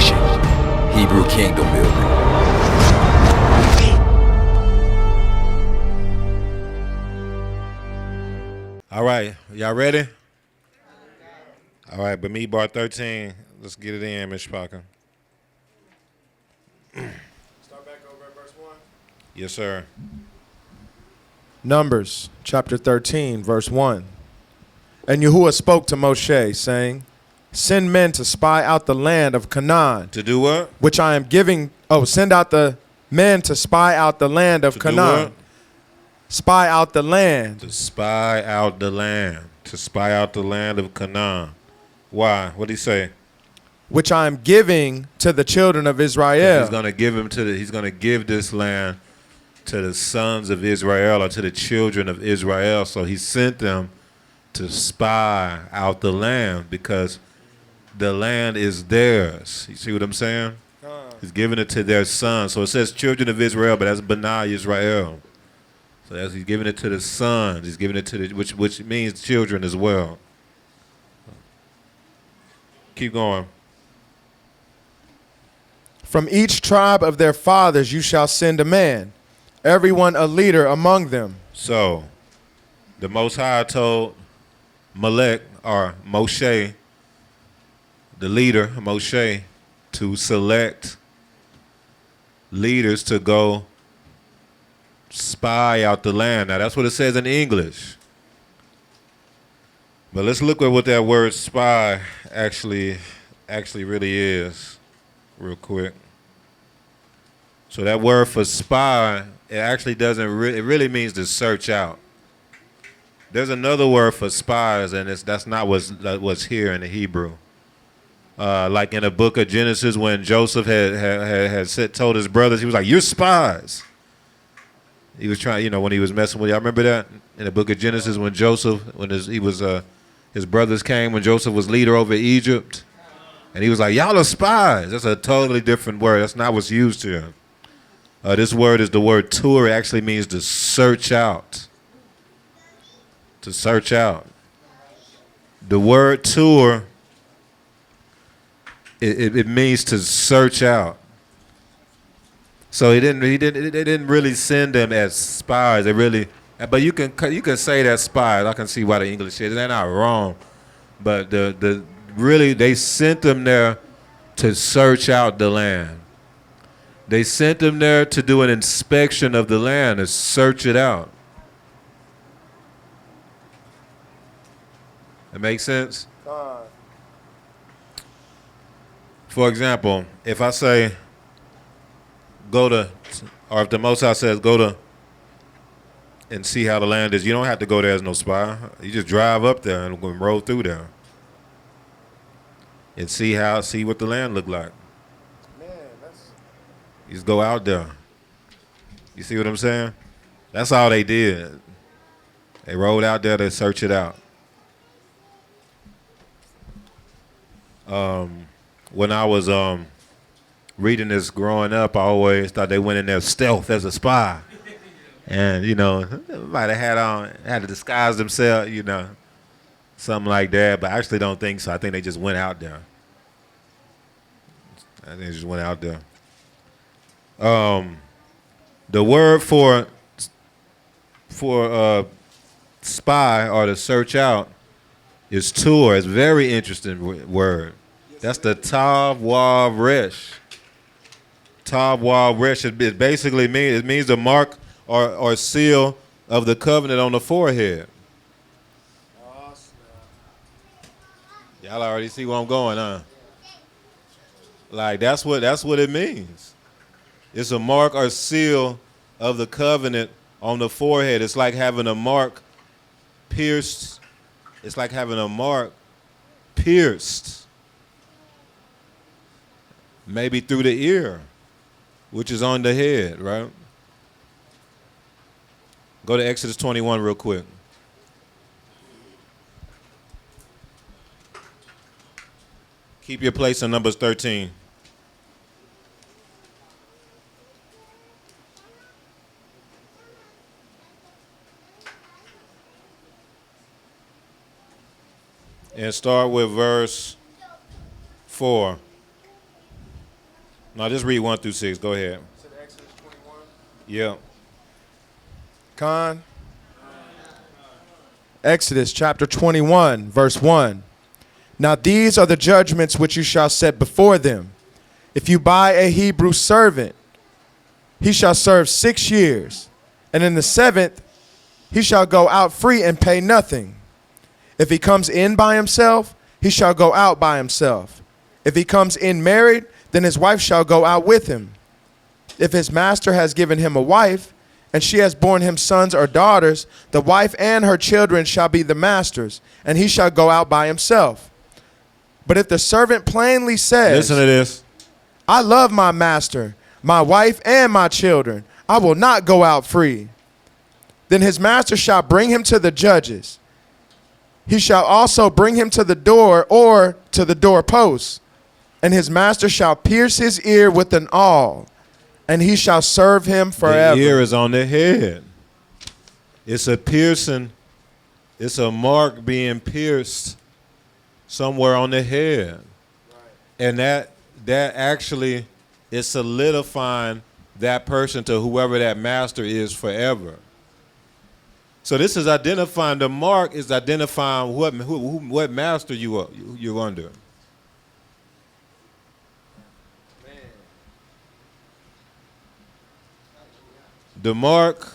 Nation, Hebrew Kingdom Building. All right, y'all ready? All right, Bamidbar 13. Let's get it in, Mr. Parker. Start back over at verse 1. Yes, sir. Numbers chapter 13, verse 1. And Yahuwah spoke to Moshe, saying, send men to spy out the land of Canaan, To do what? which I am giving. Oh, send out the men to spy out the land of To do Canaan. what? Spy out the land. To spy out the land. To spy out the land of Canaan. Why? What did he say? Which I am giving to the children of Israel. He's gonna give him to the. He's gonna give this land to the sons of Israel, or to the children of Israel. So he sent them to spy out the land because the land is theirs. You see what I'm saying? He's giving it to their sons. So it says children of Israel, but that's B'nai Israel. So that's, he's giving it to the sons. He's giving it to the which means children as well. Keep going. From each tribe of their fathers you shall send a man, everyone a leader among them. So the Most High told Malek, or Moshe, the leader, Moshe, to select leaders to go spy out the land. Now that's what it says in English. But let's look at what that word spy actually really is real quick. So that word for spy, it actually doesn't it really means to search out. There's another word for spies, and that's not what's here in the Hebrew. Like in the book of Genesis, when Joseph had told his brothers, he was like, "You're spies." He was trying, when he was messing with y'all. Remember that in the book of Genesis when Joseph, his brothers came when Joseph was leader over Egypt, and he was like, "Y'all are spies." That's a totally different word. That's not what's used here. This word is the word tur. It actually means to search out. To search out. The word tur, it means to search out. So they didn't really send them as spies. But you can say that spies. I can see why the English is. They're not wrong. But they sent them there to search out the land. They sent them there to do an inspection of the land, to search it out. That makes sense? For example, if I say, or if the Most High says, go to and see how the land is, you don't have to go there as no spy. You just drive up there and roll through there and see what the land look like. You just go out there. You see what I'm saying? That's all they did. They rolled out there to search it out. When I was reading this growing up, I always thought they went in there stealth as a spy. And, might have had to disguise themselves, something like that. But I actually don't think so. I think they just went out there. The word for spy or to search out is tur. It's a very interesting word. That's the Tav Wav Resh. Tav Wav Resh. It basically means the mark or seal of the covenant on the forehead. Y'all already see where I'm going, huh? Like that's what it means. It's a mark or seal of the covenant on the forehead. It's like having a mark pierced. It's like having a mark pierced, maybe through the ear, which is on the head, right? Go to Exodus 21 real quick. Keep your place in Numbers 13. And start with verse 4. No, just read 1 through 6. Go ahead. Yeah. Con. Exodus chapter 21, verse 1. Now these are the judgments which you shall set before them. If you buy a Hebrew servant, he shall serve 6 years, and in the 7th he shall go out free and pay nothing. If he comes in by himself, he shall go out by himself. If he comes in married, then his wife shall go out with him. If his master has given him a wife, and she has borne him sons or daughters, the wife and her children shall be the master's, and he shall go out by himself. But if the servant plainly says, Listen to this. I love my master, my wife, and my children, I will not go out free, then his master shall bring him to the judges. He shall also bring him to the door or to the doorpost, and his master shall pierce his ear with an awl, and he shall serve him forever. The ear is on the head. It's a piercing. It's a mark being pierced somewhere on the head. Right. And that actually is solidifying that person to whoever that master is forever. So this is identifying, the mark is identifying what master you're under. The mark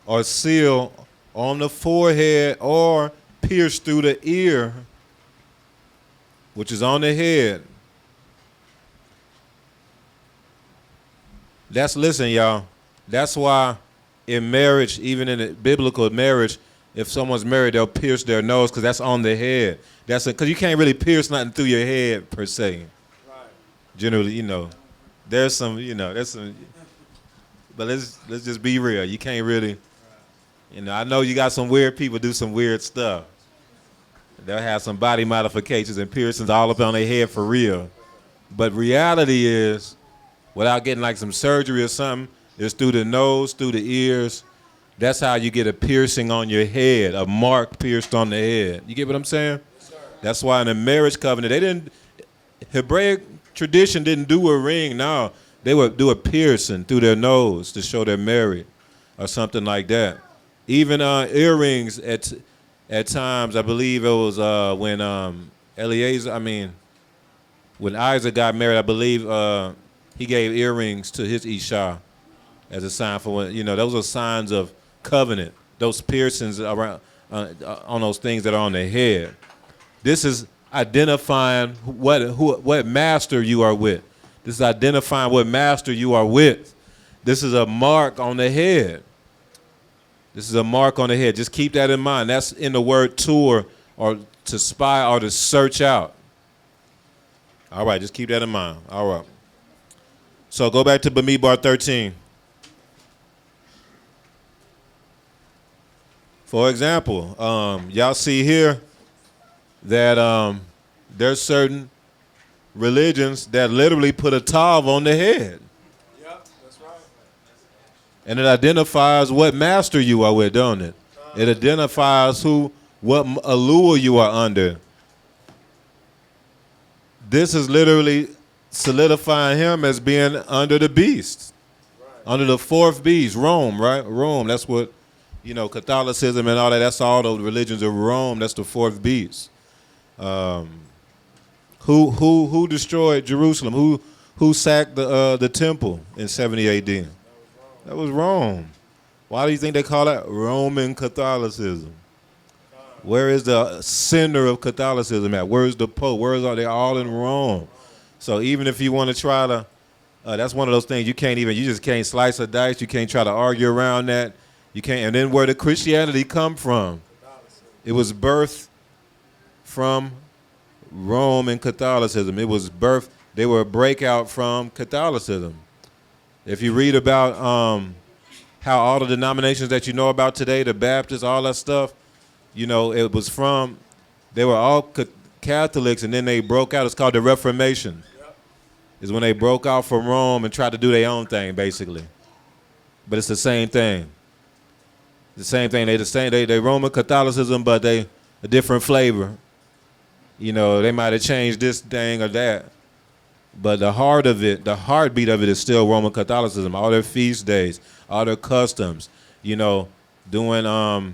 or seal on the forehead or pierced through the ear, which is on the head. Listen, y'all. That's why in marriage, even in a biblical marriage, if someone's married, they'll pierce their nose because that's on the head. Because you can't really pierce nothing through your head per se. Right. Generally, there's some. But let's just be real. You can't really, I know you got some weird people do some weird stuff. They'll have some body modifications and piercings all up on their head for real. But reality is, without getting like some surgery or something, it's through the nose, through the ears. That's how you get a piercing on your head, a mark pierced on the head. You get what I'm saying? Yes, that's why in the marriage covenant, Hebraic tradition didn't do a ring, no. They would do a piercing through their nose to show they're married or something like that. Even earrings at times, I believe it was when when Isaac got married, I believe he gave earrings to his Isha as a sign for when, those are signs of covenant, those piercings around on those things that are on the head. This is identifying what master you are with. This is identifying what master you are with. This is a mark on the head. This is a mark on the head. Just keep that in mind. That's in the word tour, or to spy or to search out. All right, just keep that in mind. All right. So go back to Bamidbar 13. For example, y'all see here that there's certain religions that literally put a tav on the head. Yep, that's right. And it identifies what master you are with, don't it? It identifies what allure you are under. This is literally solidifying him as being under the beast, right. Under the fourth beast, Rome, right? Rome, that's what, Catholicism and all that, that's all the religions of Rome, that's the fourth beast. Who destroyed Jerusalem? Who sacked the temple in 70 AD? That was Rome. Why do you think they call that Roman Catholicism? Where is the center of Catholicism at? Where's the Pope? They're all in Rome. So even if you want to try to, that's one of those things you just can't slice a dice. You can't try to argue around that. You can't. And then where did Christianity come from? It was birthed from Rome and Catholicism. It was birthed. They were a breakout from Catholicism. If you read about how all the denominations that you know about today, the Baptists, all that stuff, it was from, they were all Catholics, and then they broke out. It's called the Reformation. Yep. Is when they broke out from Rome and tried to do their own thing, basically. But it's the same thing. The same thing. They Roman Catholicism, but they a different flavor. They might have changed this thing or that. But the heart of it, the heartbeat of it is still Roman Catholicism. All their feast days, all their customs, doing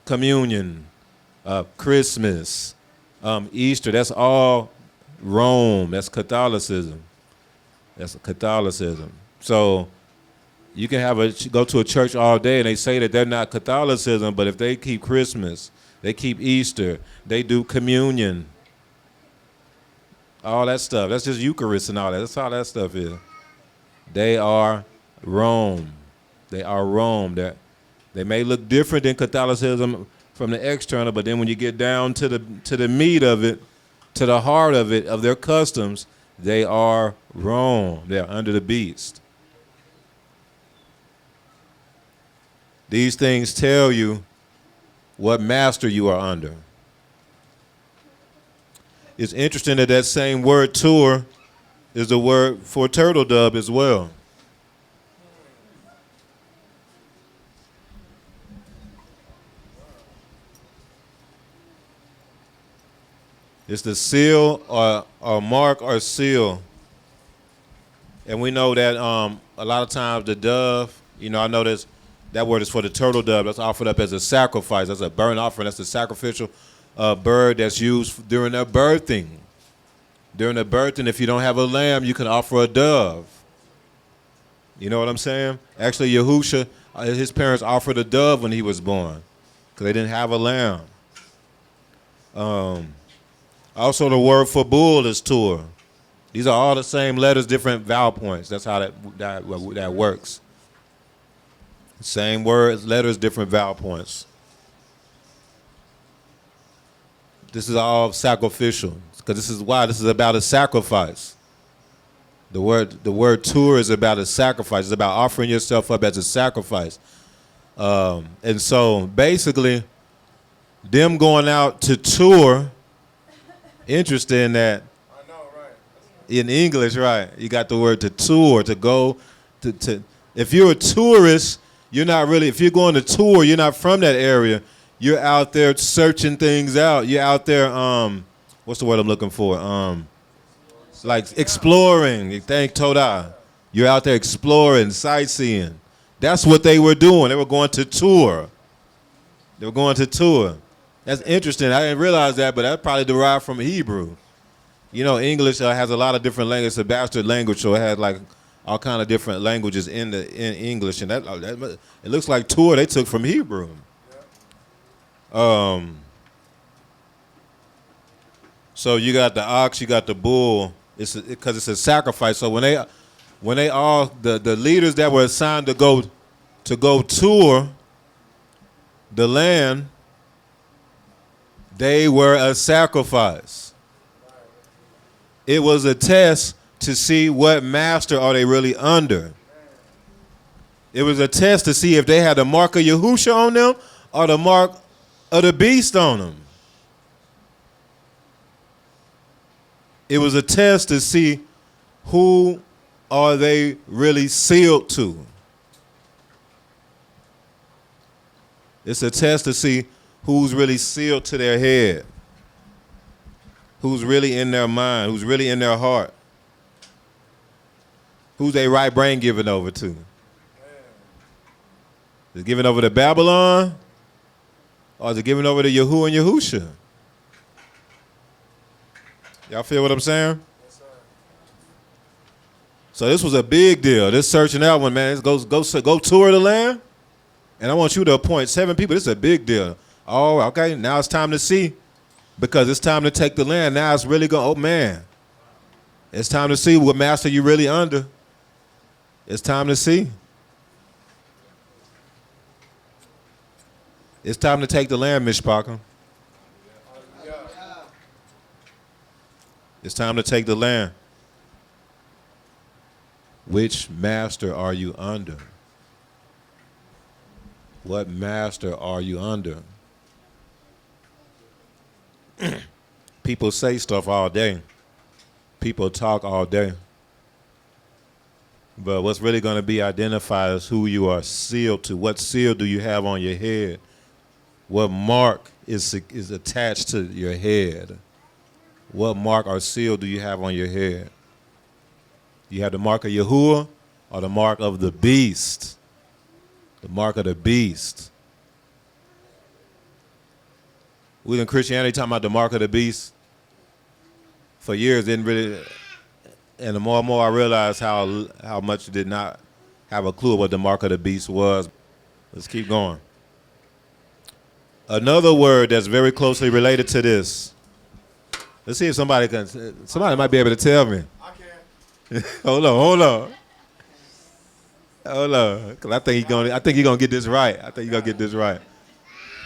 communion, Christmas, Easter. That's all Rome. That's Catholicism. That's Catholicism. So you can go to a church all day and they say that they're not Catholicism, but if they keep Christmas, they keep Easter, they do communion, all that stuff. That's just Eucharist and all that. That's all that stuff is. They are Rome. They are Rome. They may look different than Catholicism from the external, but then when you get down to the meat of it, to the heart of it, of their customs, they are Rome. They're under the beast. These things tell you what master you are under. It's interesting that same word tour is the word for turtle dove as well. It's the seal or mark or seal. And we know that a lot of times the dove, I know that word is for the turtle dove. That's offered up as a sacrifice. That's a burnt offering. That's the sacrificial bird that's used during their birthing. During the birthing, if you don't have a lamb, you can offer a dove. You know what I'm saying? Actually, Yahusha, his parents offered a dove when he was born because they didn't have a lamb. Also, the word for bull is tur. These are all the same letters, different vowel points. That's how that works. Same words, letters, different vowel points. This is all sacrificial because this is about a sacrifice. The word tur is about a sacrifice. It's about offering yourself up as a sacrifice. And so basically, them going out to tour. Interesting that in English, right? You got the word to tour, to go to. If you're a tourist, you're not really. If you're going to tour, you're not from that area. You're out there searching things out. You're out there. What's the word I'm looking for? Like exploring. Thank Toda. You're out there exploring, sightseeing. That's what they were doing. They were going to tour. They were going to tour. That's interesting. I didn't realize that, but that probably derived from Hebrew. English has a lot of different languages. It's a bastard language, so it has like all kind of different languages in English, and that it looks like tour they took from Hebrew. So you got the ox, you got the bull. It's because it's a sacrifice. So when they all the leaders that were assigned to go tour the land, they were a sacrifice. It was a test to see what master are they really under. It was a test to see if they had the mark of Yahusha on them or the mark of the beast on them. It was a test to see who are they really sealed to. It's a test to see who's really sealed to their head, who's really in their mind, who's really in their heart, who's their right brain given over to. Is it given over to Babylon, or is it given over to Yahuwah and Yahusha? Y'all feel what I'm saying? Yes, sir. So this was a big deal. This searching out one, man. Go tour the land, and I want you to appoint 7 people. This is a big deal. Oh, okay. Now it's time to see, because it's time to take the land. Now it's really going. Oh man, it's time to see what master you really under. It's time to see. It's time to take the land, Mishpacha. It's time to take the land. Which master are you under? What master are you under? People say stuff all day. People talk all day. But what's really going to be identified is who you are sealed to. What seal do you have on your head? What mark is attached to your head? What mark or seal do you have on your head? You have the mark of Yahuwah or the mark of the beast. The mark of the beast. We in Christianity talking about the mark of the beast. For years, didn't really, and the more and more I realized how much did not have a clue what the mark of the beast was. Let's keep going. Another word that's very closely related to this. Let's see if somebody might be able to tell me. I can. Hold on. Cause I think he's gonna get this right.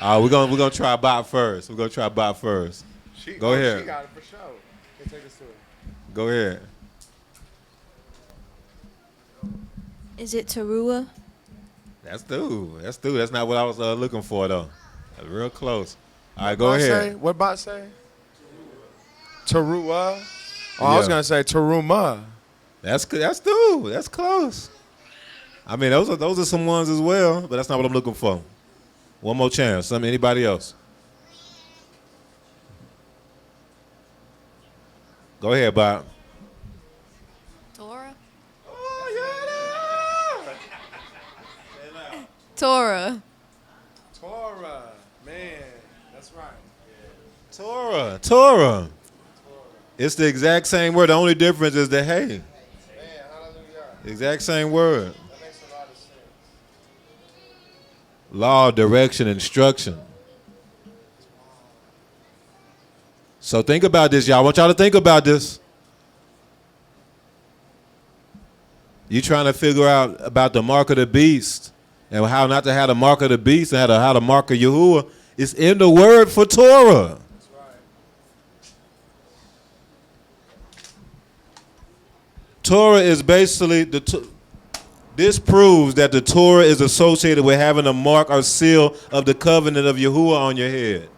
We're gonna try Bob first. Go ahead. She got it for sure. Can take us to it. Go ahead. Is it Teruah? That's due. That's not what I was looking for though. That's real close. All right, go ahead. What bot say? Teruah. Oh, I was Yeah. gonna say Teruma. That's due. That's close. I mean, those are some ones as well, but that's not what I'm looking for. One more chance. Anybody else? Go ahead, Bob. Torah? Oh, Torah. Torah. Man, that's right. Torah. It's the exact same word. The only difference is the hey. Man, hallelujah. Exact same word. That makes a lot of sense. Law, direction, instruction. So think about this, y'all. I want y'all to think about this. You trying to figure out about the mark of the beast and how not to have the mark of the beast and how to mark of Yahuwah. It's in the word for Torah. That's right. Torah is basically this proves that the Torah is associated with having a mark or seal of the covenant of Yahuwah on your head.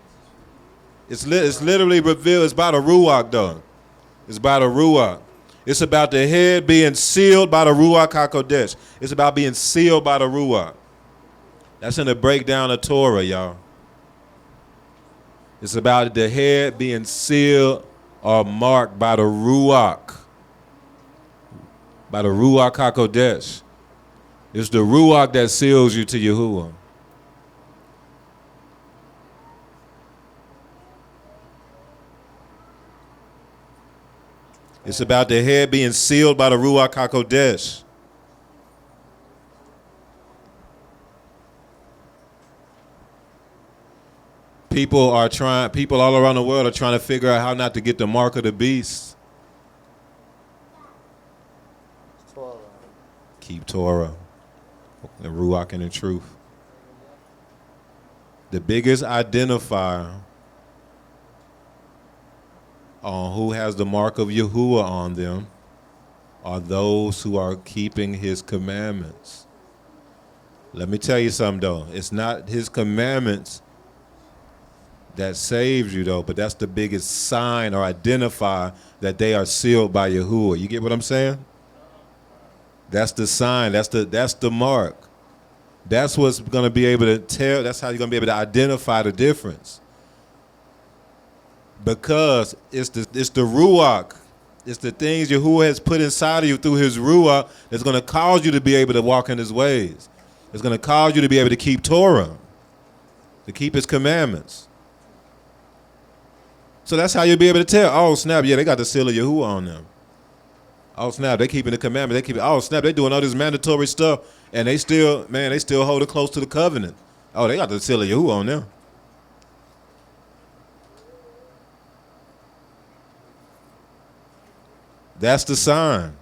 It's literally revealed. It's about a Ruach, though. It's about a Ruach. It's about the head being sealed by the Ruach HaKodesh. It's about being sealed by the Ruach. That's in the breakdown of Torah, y'all. It's about the head being sealed or marked by the Ruach. By the Ruach HaKodesh. It's the Ruach that seals you to Yahuwah. It's about the head being sealed by the Ruach HaKodesh. People all around the world are trying to figure out how not to get the mark of the beast. Torah. Keep Torah and Ruach and the truth. The biggest identifier on who has the mark of Yahuwah on them are those who are keeping his commandments. Let me tell you something, though. It's not his commandments that saves you, though, but that's the biggest sign or identifier that they are sealed by Yahuwah. You get what I'm saying? That's the sign. That's the mark. That's what's going to be able to tell. That's how you're going to be able to identify the difference. Because it's the Ruach. It's the things Yahuwah has put inside of you through his Ruach that's going to cause you to be able to walk in his ways. It's going to cause you to be able to keep Torah, to keep his commandments. So that's how you'll be able to tell, oh, snap, yeah, they got the seal of Yahuwah on them. Oh, snap, they keeping the commandment. Oh, snap, they doing all this mandatory stuff, and they still hold it close to the covenant. Oh, they got the seal of Yahuwah on them. That's the sign.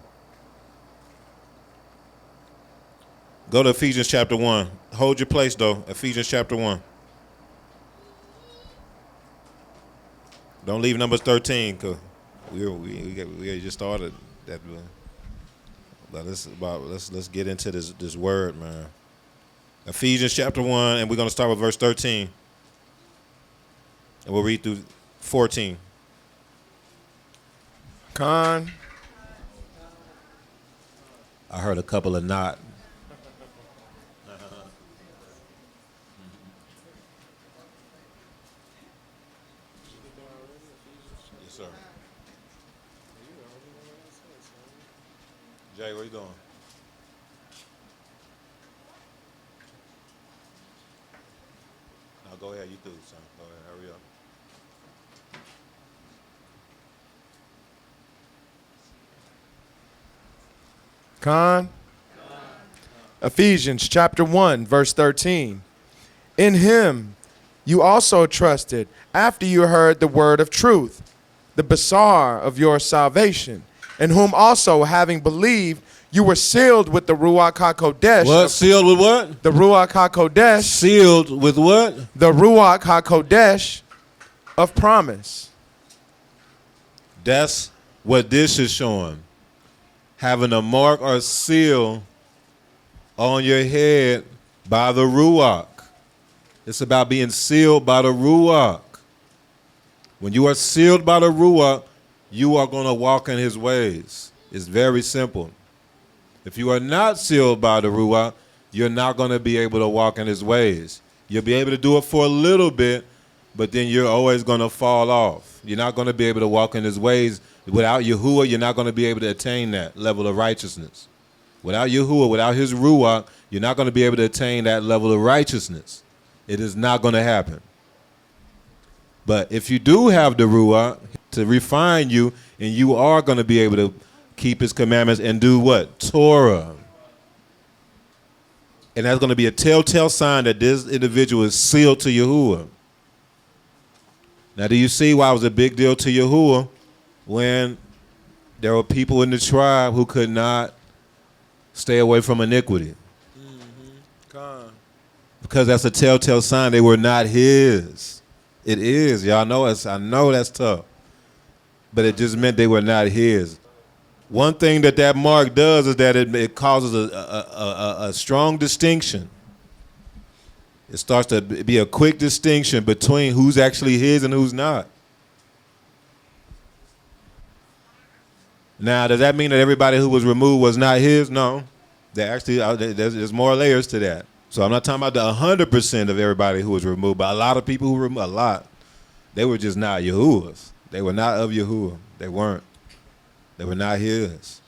Go to Ephesians chapter 1. Hold your place, though. Ephesians chapter 1. Don't leave Numbers 13, because we just started that. But let's get into this word, man. Ephesians chapter 1, and we're going to start with verse 13. And we'll read through 14. Con. I heard a couple of not. Yes, sir. Jay, what you doing? No, go ahead. You do, son. Go ahead. Hurry up. Con? Ephesians chapter 1, verse 13. In him you also trusted after you heard the word of truth, the basar of your salvation, in whom also, having believed, you were sealed with the Ruach HaKodesh. What? Sealed with what? The Ruach HaKodesh. Sealed with what? The Ruach HaKodesh of promise. That's what this is showing. Having a mark or seal on your head by the Ruach. It's about being sealed by the Ruach. When you are sealed by the Ruach, you are going to walk in his ways. It's very simple. If you are not sealed by the Ruach, you're not going to be able to walk in his ways. You'll be able to do it for a little bit, but then you're always going to fall off. You're not going to be able to walk in his ways. Without Yahuwah, you're not going to be able to attain that level of righteousness. Without Yahuwah, without his Ruach, you're not going to be able to attain that level of righteousness. It is not going to happen. But if you do have the Ruach to refine you, and you are going to be able to keep his commandments and do what? Torah. And that's going to be a telltale sign that this individual is sealed to Yahuwah. Now, do you see why it was a big deal to Yahuwah when there were people in the tribe who could not stay away from iniquity? Because that's a telltale sign they were not his. It is. Y'all know us. I know that's tough. But it just meant they were not his. One thing that mark does is that it causes a strong distinction. It starts to be a quick distinction between who's actually his and who's not. Now, does that mean that everybody who was removed was not his? No. There's more layers to that. So I'm not talking about the 100% of everybody who was removed, but a lot of people who were removed, they were just not Yahuwah's. They were not of Yahuwah. They weren't. They were not his.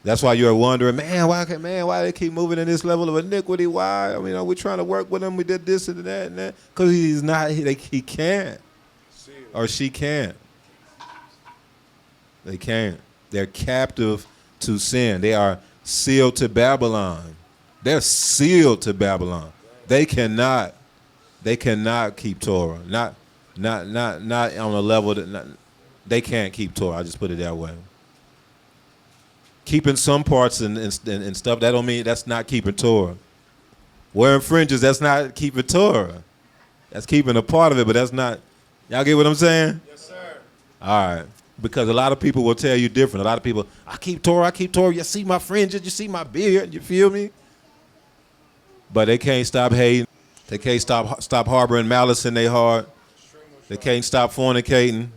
That's why you're wondering, why they keep moving in this level of iniquity? Why? I mean, we're trying to work with him. We did this and that and that. Because he's not, he can't. Or she can't. They can't. They're captive to sin. They are sealed to Babylon. They're sealed to Babylon. They cannot keep Torah. Not on a level that they can't keep Torah. I just put it that way. Keeping some parts and stuff, that don't mean that's not keeping Torah. Wearing fringes, that's not keeping Torah. That's keeping a part of it, but that's not. Y'all get what I'm saying? Yes, sir. All right. Because a lot of people will tell you different. A lot of people, I keep Torah. You see my fringes, you see my beard, you feel me? But they can't stop hating. They can't stop harboring malice in their heart. They can't stop fornicating.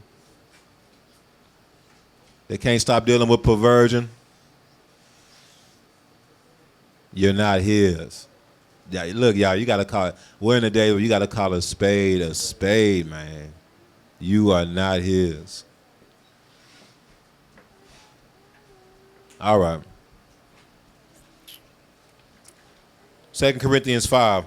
They can't stop dealing with perversion. You're not his. Yeah, look, y'all, you got to call it. We're in a day where you got to call a spade, man. You are not his. All right. 2 Corinthians 5.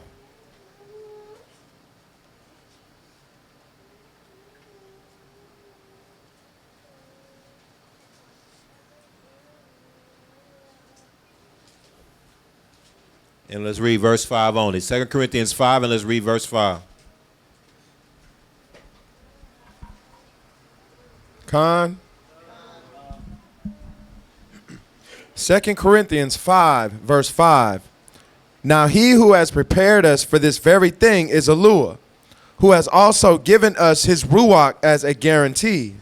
And let's read verse 5 only. 2 Corinthians 5, and let's read verse 5. Con? 2 Corinthians 5, verse 5. Now he who has prepared us for this very thing is Eluah, who has also given us his Ruach as a guarantee.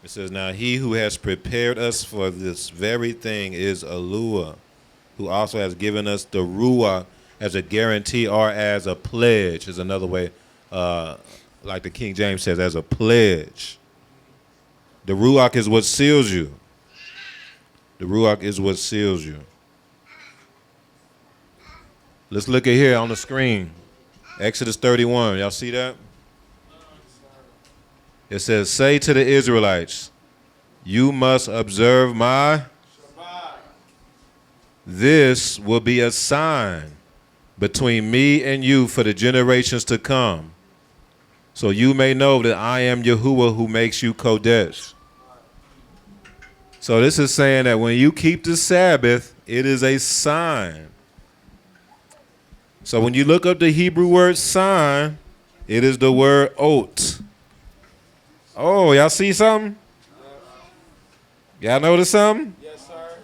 It says, now he who has prepared us for this very thing is Eluah, who also has given us the Ruach as a guarantee or as a pledge, is another way, like the King James says, as a pledge. The Ruach is what seals you. The Ruach is what seals you. Let's look at here on the screen. Exodus 31. Y'all see that? It says, say to the Israelites, you must observe my. This will be a sign between me and you for the generations to come. So you may know that I am Yahuwah who makes you Kodesh. So this is saying that when you keep the Sabbath, it is a sign. So when you look up the Hebrew word sign, it is the word ot. Oh, y'all see something? Y'all notice something? Yes, sir.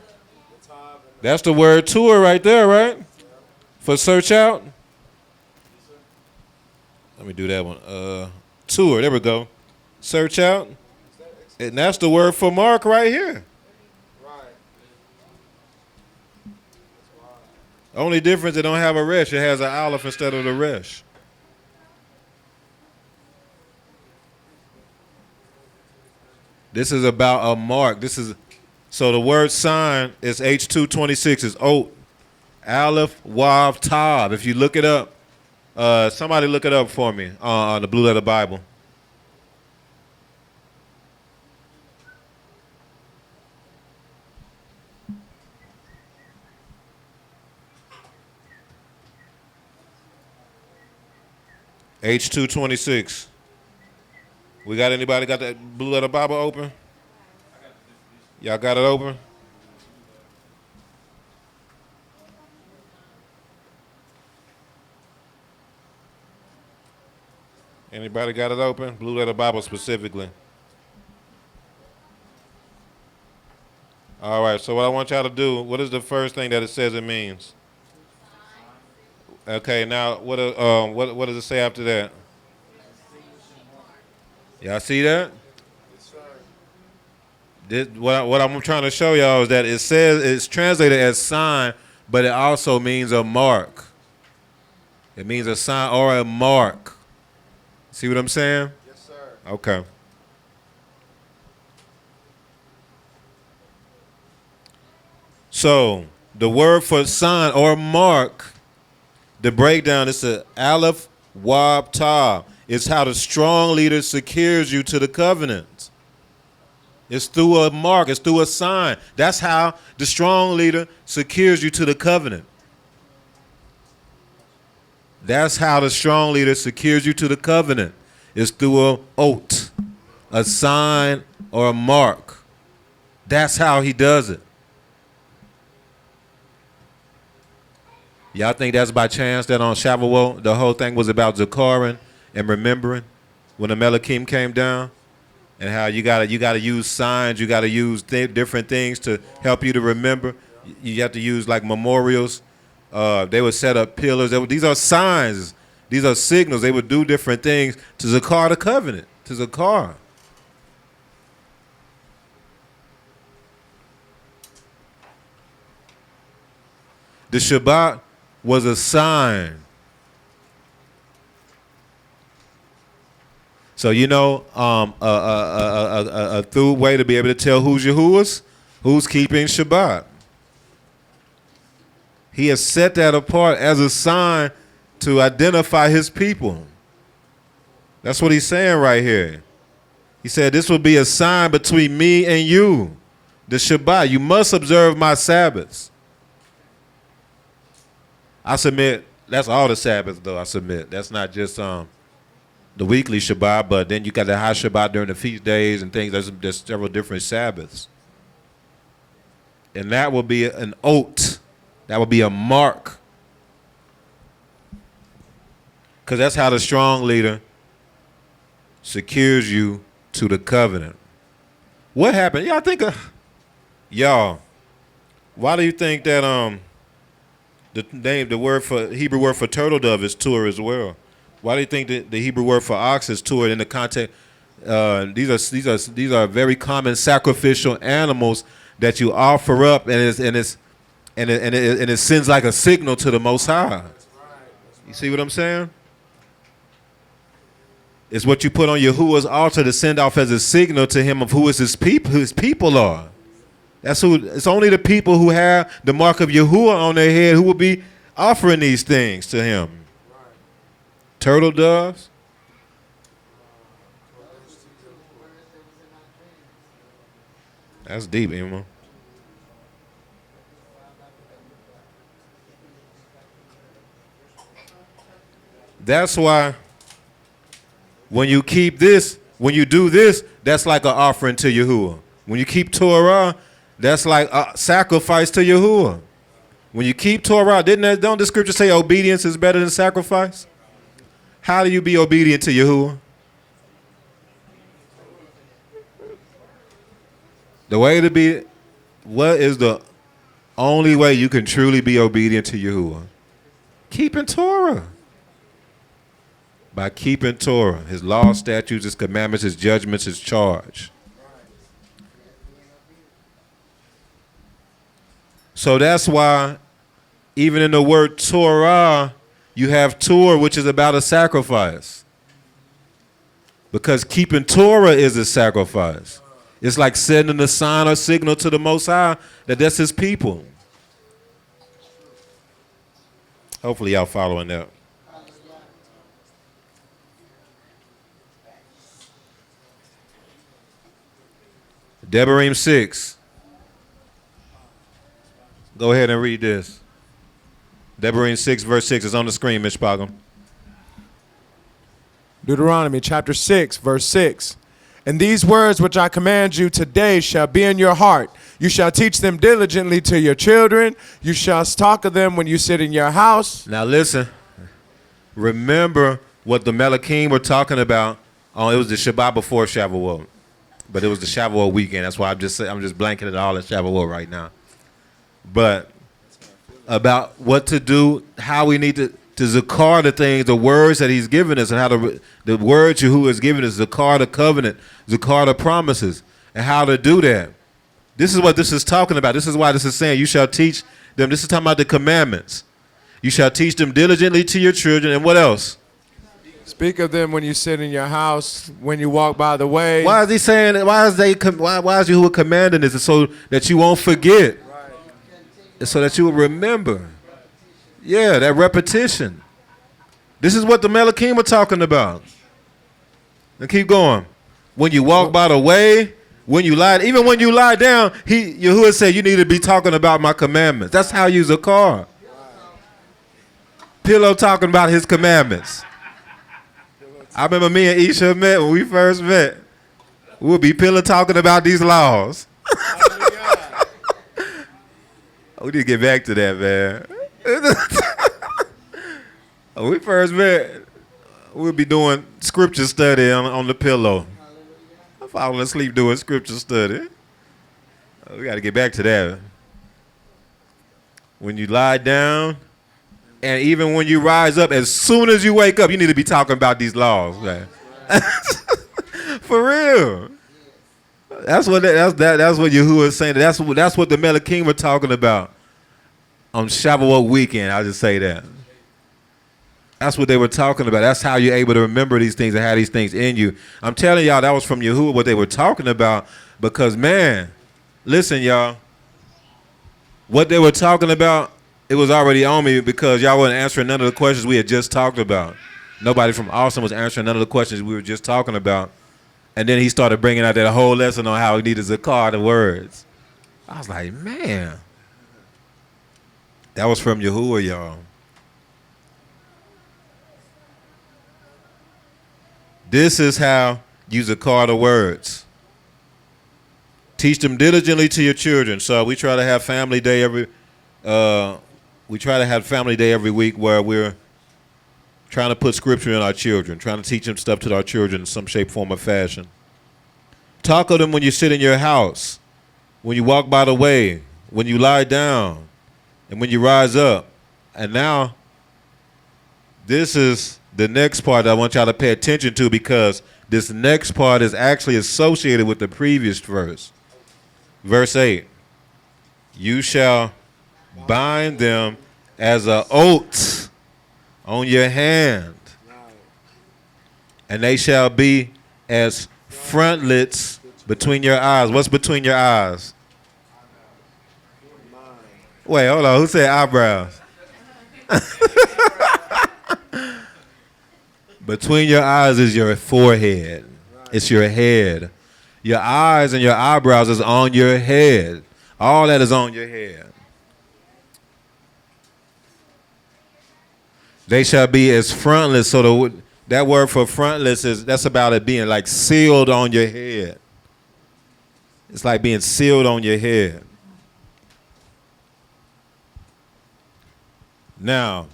That's the word tour right there, right? For search out. Let me do that one. Tour, there we go. Search out. And that's the word for mark right here. Right. Only difference, it don't have a resh. It has an aleph instead of the resh. This is about a mark. So the word sign is H226. It's ot. Aleph, Wav, Tav. If you look it up, somebody look it up for me on the Blue Letter Bible. H226. We got anybody got that Blue Letter Bible open? Y'all got it open? Anybody got it open? Blue Letter Bible specifically. All right, so what I want y'all to do, what is the first thing that it says it means? Okay, now what does it say after that? Y'all see that? What I'm trying to show y'all is that it says it's translated as sign, but it also means a mark. It means a sign or a mark. See what I'm saying? Yes, sir. Okay. So the word for sign or mark, the breakdown is the aleph, wab, tav. It's how the strong leader secures you to the covenant. It's through a mark. It's through a sign. That's how the strong leader secures you to the covenant. That's how the strong leader secures you to the covenant. It's through a oath, a sign, or a mark. That's how he does it. Y'all think that's by chance that on Shavuot the whole thing was about Zakarin and remembering when the Melachim came down, and how you gotta use signs, you gotta use different things to help you to remember. You have to use like memorials. They would set up pillars. These are signs. These are signals. They would do different things to Zakar the covenant, to Zakar. The Shabbat was a sign. So you know, a through way to be able to tell who's Yahuwah's, who's keeping Shabbat. He has set that apart as a sign to identify his people. That's what he's saying right here. He said, this will be a sign between me and you, the Shabbat. You must observe my Sabbaths. I submit, that's all the Sabbaths though, I submit. That's not just the weekly Shabbat, but then you got the high Shabbat during the feast days and things. There's several different Sabbaths. And that will be an oath. That will be a mark. Because that's how the strong leader secures you to the covenant. What happened? Y'all think y'all, why do you think that the Hebrew word for turtle dove is tur as well? Why do you think that the Hebrew word for ox is tur in the context? These are very common sacrificial animals that you offer up, and it sends like a signal to the Most High. You see what I'm saying? It's what you put on Yahuwah's altar to send off as a signal to him of who his people are. That's who. It's only the people who have the mark of Yahuwah on their head who will be offering these things to him. Turtle doves. That's deep, Emo. That's why when you keep this, when you do this, that's like an offering to Yahuwah. When you keep Torah, that's like a sacrifice to Yahuwah. When you keep Torah, don't the scripture say obedience is better than sacrifice? How do you be obedient to Yahuwah? The way to be, what is the only way you can truly be obedient to Yahuwah? Keeping Torah. By keeping Torah, his laws, statutes, his commandments, his judgments, his charge. So that's why even in the word Torah, you have Torah, which is about a sacrifice. Because keeping Torah is a sacrifice. It's like sending a sign or signal to the Most High that that's his people. Hopefully y'all following that. Devarim 6. Go ahead and read this. Devarim 6, verse 6 is on the screen, Ms. Pogum. Deuteronomy chapter 6, verse 6. And these words which I command you today shall be in your heart. You shall teach them diligently to your children. You shall talk of them when you sit in your house. Now listen. Remember what the Melachim were talking about. Oh, it was the Shabbat before Shavuot. But it was the Shavuot weekend. That's why I'm just blanking it all at Shavuot right now. But about what to do, how we need to zakar the things, the words that he's given us, and how the words Yahuwah has given us, zakar the covenant, zakar the promises, and how to do that. This is what this is talking about. This is why this is saying you shall teach them. This is talking about the commandments. You shall teach them diligently to your children. And what else? Speak of them when you sit in your house, when you walk by the way. Why is he saying? Why is Yahuwah commanding this? It's so that you won't forget. It's so that you will remember. Yeah, that repetition. This is what the Melachim are talking about. And keep going. When you walk by the way, when you lie, even when you lie down, Yahuwah said you need to be talking about my commandments. That's how you zakar. Pillow talking about his commandments. I remember me and Isha met when we first met. We'll be pillow talking about these laws. We need to get back to that, man. When we first met, we'll be doing scripture study on the pillow. I'm falling asleep doing scripture study. We got to get back to that. When you lie down, and even when you rise up, as soon as you wake up, you need to be talking about these laws, man. For real. That's what Yahuwah is saying. That's what the Melachim were talking about on Shavuot weekend. I'll just say that. That's what they were talking about. That's how you're able to remember these things and have these things in you. I'm telling y'all, that was from Yahuwah what they were talking about. Because, man, listen, y'all. What they were talking about, it was already on me because y'all wasn't answering none of the questions we had just talked about. Nobody from Austin was answering none of the questions we were just talking about. And then he started bringing out that whole lesson on how he needed zakar the words. I was like, man. That was from Yahuwah, y'all. This is how you zakar the words. Teach them diligently to your children. So we try to have family day every week where we're trying to put scripture in our children, trying to teach them stuff to our children in some shape, form, or fashion. Talk of them when you sit in your house, when you walk by the way, when you lie down, and when you rise up. And now, this is the next part that I want y'all to pay attention to because this next part is actually associated with the previous verse. Verse 8. You shall bind them as an oath on your hand, and they shall be as frontlets between your eyes. What's between your eyes? Wait, hold on. Who said eyebrows? Between your eyes is your forehead. It's your head. Your eyes and your eyebrows is on your head. All that is on your head. They shall be as frontlets. So that word for frontlets that's about it being like sealed on your head. It's like being sealed on your head. Now,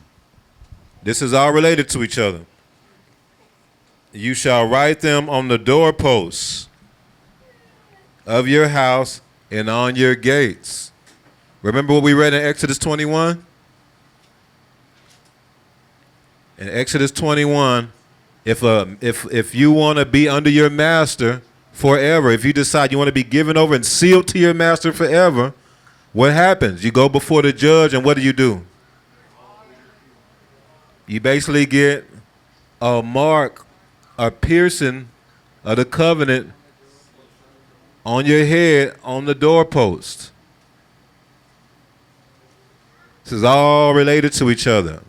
this is all related to each other. You shall write them on the doorposts of your house and on your gates. Remember what we read in Exodus 21? In Exodus 21, if you want to be under your master forever, if you decide you want to be given over and sealed to your master forever, what happens? You go before the judge, and what do? You basically get a mark, a piercing of the covenant on your head on the doorpost. This is all related to each other.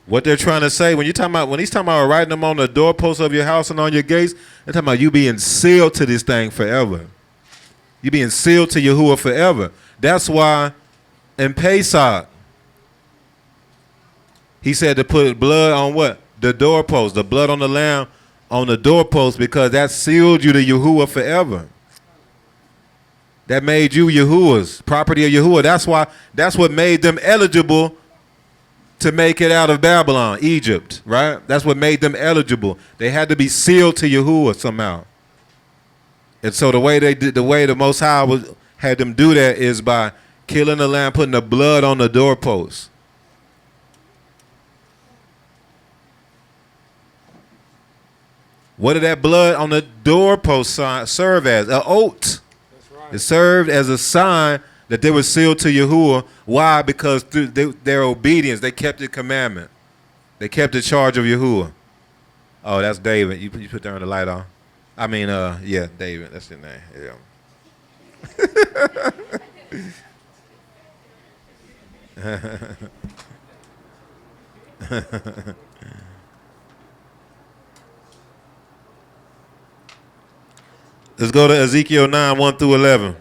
What they're trying to say when he's talking about writing them on the doorposts of your house and on your gates, they're talking about you being sealed to this thing forever. You being sealed to Yahuwah forever. That's why in Pesach, he said to put blood on what? The doorpost, the blood on the lamb on the doorpost, because that sealed you to Yahuwah forever. That made you Yahuwah's, property of Yahuwah. That's what made them eligible to make it out of Babylon, Egypt, right? That's what made them eligible. They had to be sealed to Yahuwah somehow. And so the way the Most High had them do that is by killing the lamb, putting the blood on the doorpost. What did that blood on the doorpost serve as? An oath. That's right. It served as a sign that they were sealed to Yahuwah. Why? Because through their obedience, they kept the commandment. They kept the charge of Yahuwah. Oh, that's David. You put turn the light on. I mean, yeah, David. That's your name. Yeah. Let's go to Ezekiel 9, 1 through 11.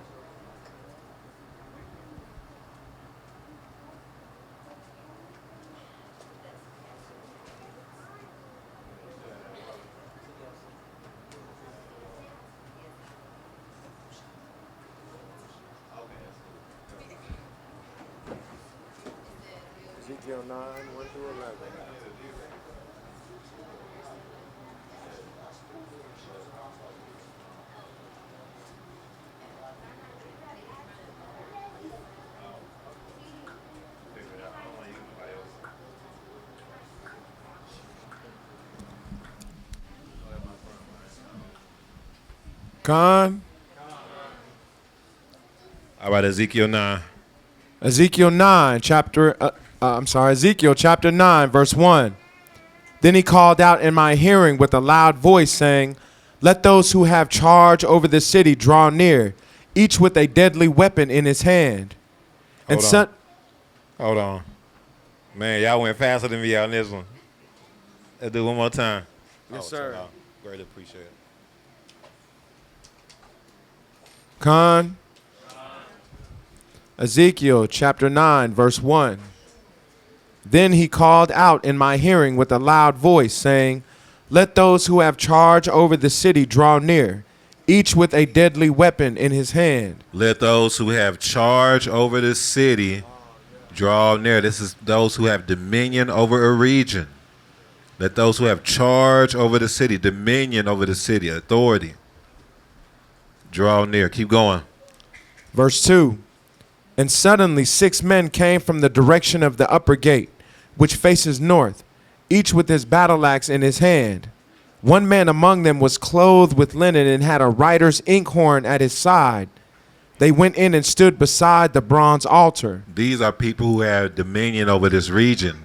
Ezekiel 9, 1 through 11. Khan. All right, Ezekiel 9. Ezekiel chapter 9, verse 1. Then he called out in my hearing with a loud voice, saying, let those who have charge over the city draw near, each with a deadly weapon in his hand. Hold on. Man, y'all went faster than me on this one. Let's do it one more time. Yes, sir. Greatly appreciate it. Khan. Ezekiel chapter 9, verse 1. Then he called out in my hearing with a loud voice, saying, let those who have charge over the city draw near, each with a deadly weapon in his hand. Let those who have charge over the city draw near. This is those who have dominion over a region. Let those who have charge over the city, dominion over the city, authority, draw near. Keep going. Verse 2. And suddenly 6 men came from the direction of the upper gate, which faces north, each with his battle axe in his hand. One man among them was clothed with linen and had a writer's inkhorn at his side. They went in and stood beside the bronze altar. These are people who have dominion over this region.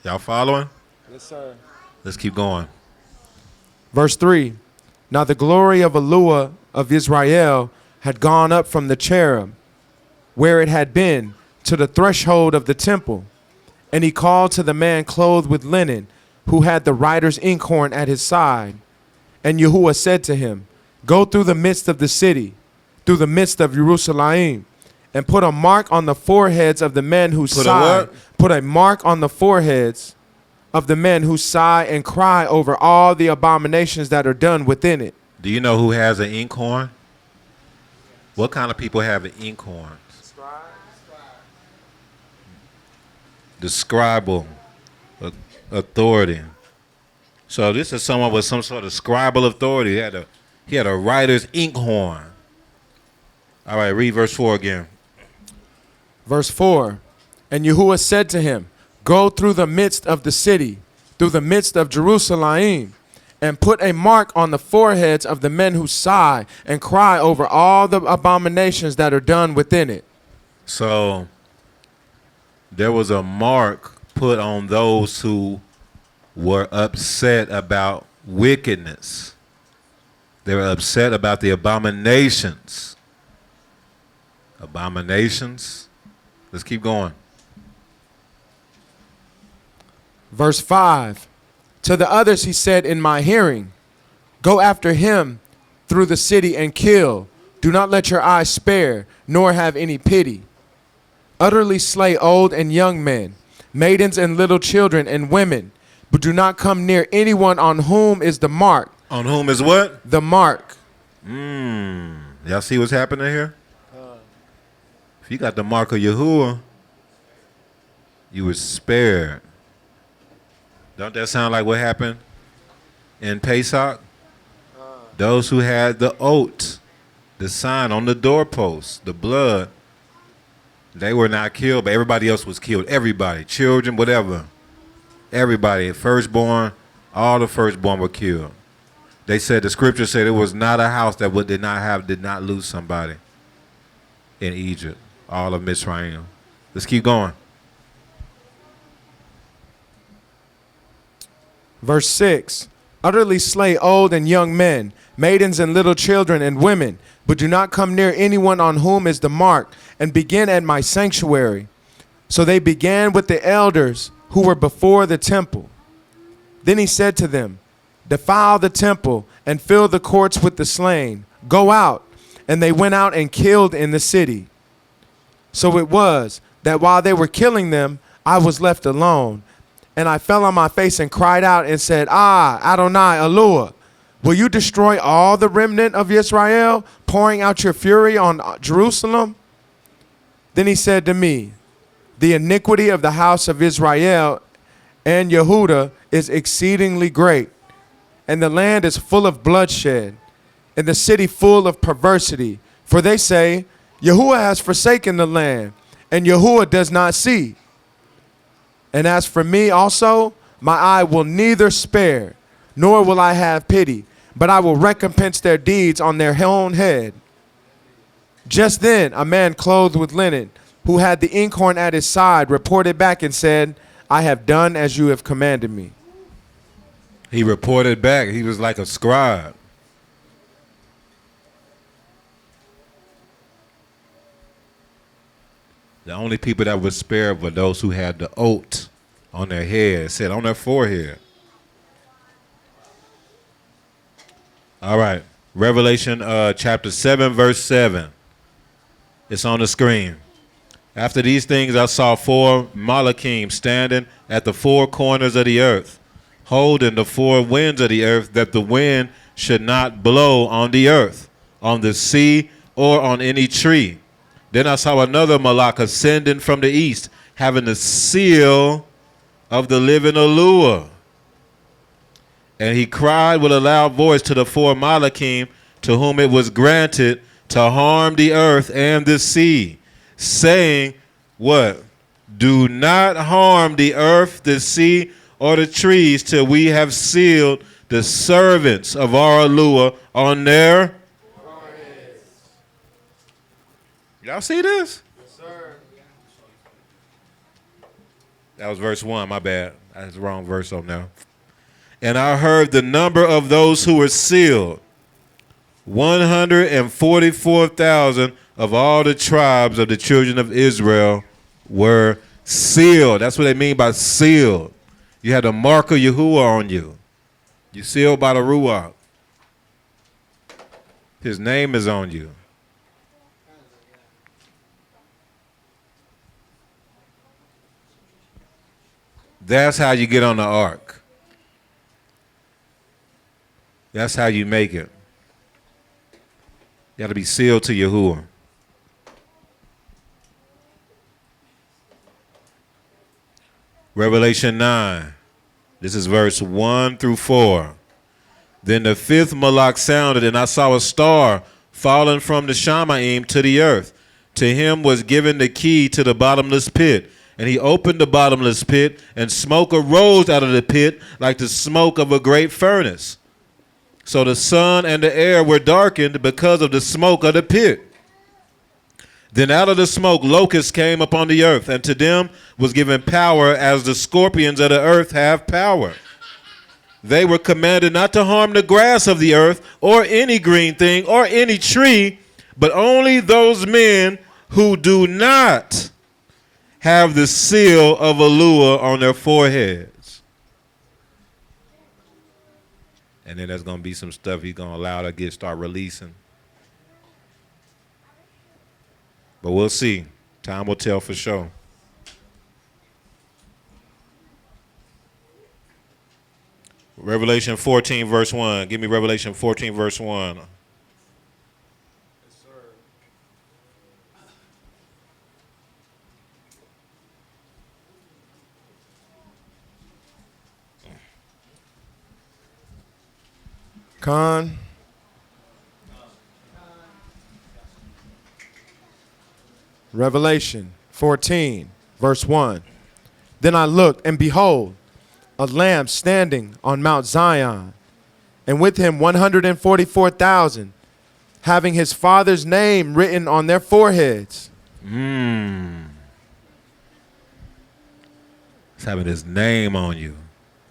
Y'all following? Yes, sir. Let's keep going. Verse 3. Now the glory of Eluah of Israel had gone up from the cherub, where it had been, to the threshold of the temple. And he called to the man clothed with linen, who had the writer's inkhorn at his side. And Yahuwah said to him, go through the midst of the city, through the midst of Jerusalem, and put a mark on the foreheads of the men who sigh. Put a mark on the foreheads of the men who sigh and cry over all the abominations that are done within it. Do you know who has an inkhorn? What kind of people have an inkhorn? The scribal authority. So this is someone with some sort of scribal authority. He had a writer's inkhorn. All right, read verse 4 again. Verse 4, and Yahuwah said to him, go through the midst of the city, through the midst of Jerusalem, and put a mark on the foreheads of the men who sigh and cry over all the abominations that are done within it. So there was a mark put on those who were upset about wickedness. They were upset about the abominations. Abominations. Let's keep going. Verse 5, to the others he said in my hearing, go after him through the city and kill. Do not let your eyes spare, nor have any pity. Utterly slay old and young men, maidens and little children and women, but do not come near anyone on whom is the mark. On whom is what? The mark. Y'all see what's happening here? If you got the mark of Yahuwah, you were spared. Don't that sound like what happened in Pesach? Those who had the oath, the sign on the doorpost, the blood, they were not killed, but everybody else was killed. Everybody, children, whatever. Everybody, firstborn, all the firstborn were killed. They said, the scripture said it was not a house that did not lose somebody in Egypt, all of Mitzrayim. Let's keep going. Verse 6, utterly slay old and young men, maidens and little children and women, but do not come near anyone on whom is the mark, and begin at my sanctuary. So they began with the elders who were before the temple. Then he said to them, defile the temple and fill the courts with the slain. Go out. And they went out and killed in the city. So it was that while they were killing them, I was left alone. And I fell on my face and cried out and said, Adonai, Eloah, will you destroy all the remnant of Israel, pouring out your fury on Jerusalem? Then he said to me, the iniquity of the house of Israel and Yehudah is exceedingly great, and the land is full of bloodshed, and the city full of perversity. For they say, Yahuwah has forsaken the land, and Yahuwah does not see. And as for me also, my eye will neither spare, nor will I have pity, but I will recompense their deeds on their own head. Just then, a man clothed with linen, who had the inkhorn at his side, reported back and said, I have done as you have commanded me. He reported back. He was like a scribe. The only people that were spared were those who had the oath on their head, said on their forehead. All right. Revelation chapter 7, verse 7. It's on the screen. After these things I saw 4 Malachim standing at the 4 corners of the earth, holding the 4 winds of the earth, that the wind should not blow on the earth, on the sea, or on any tree. Then I saw another Malach ascending from the east, having the seal of the living Eluah. And he cried with a loud voice to the 4 Malachim, to whom it was granted to harm the earth and the sea, saying, what? Do not harm the earth, the sea, or the trees till we have sealed the servants of our Eluah on their foreheads. Y'all see this? Yes, sir. That was verse 1, my bad. That's the wrong verse on there. And I heard the number of those who were sealed, 144,000 of all the tribes of the children of Israel were sealed. That's what they mean by sealed. You had the mark of Yahuwah on you. You sealed by the Ruach. His name is on you. That's how you get on the ark. That's how you make it. You got to be sealed to Yahuwah. Revelation 9. This is verse 1 through 4. Then the fifth Malak sounded, and I saw a star falling from the Shamaim to the earth. To him was given the key to the bottomless pit. And he opened the bottomless pit, and smoke arose out of the pit like the smoke of a great furnace. So the sun and the air were darkened because of the smoke of the pit. Then out of the smoke locusts came upon the earth, and to them was given power as the scorpions of the earth have power. They were commanded not to harm the grass of the earth or any green thing or any tree, but only those men who do not have the seal of Elua on their foreheads. And then there's going to be some stuff he's going to allow to start releasing. But we'll see. Time will tell for sure. Revelation 14, verse 1. Give me Revelation 14, verse 1. Khan. Revelation 14, verse 1. Then I looked, and behold, a Lamb standing on Mount Zion, and with him 144,000, having his Father's name written on their foreheads. It's having his name on you.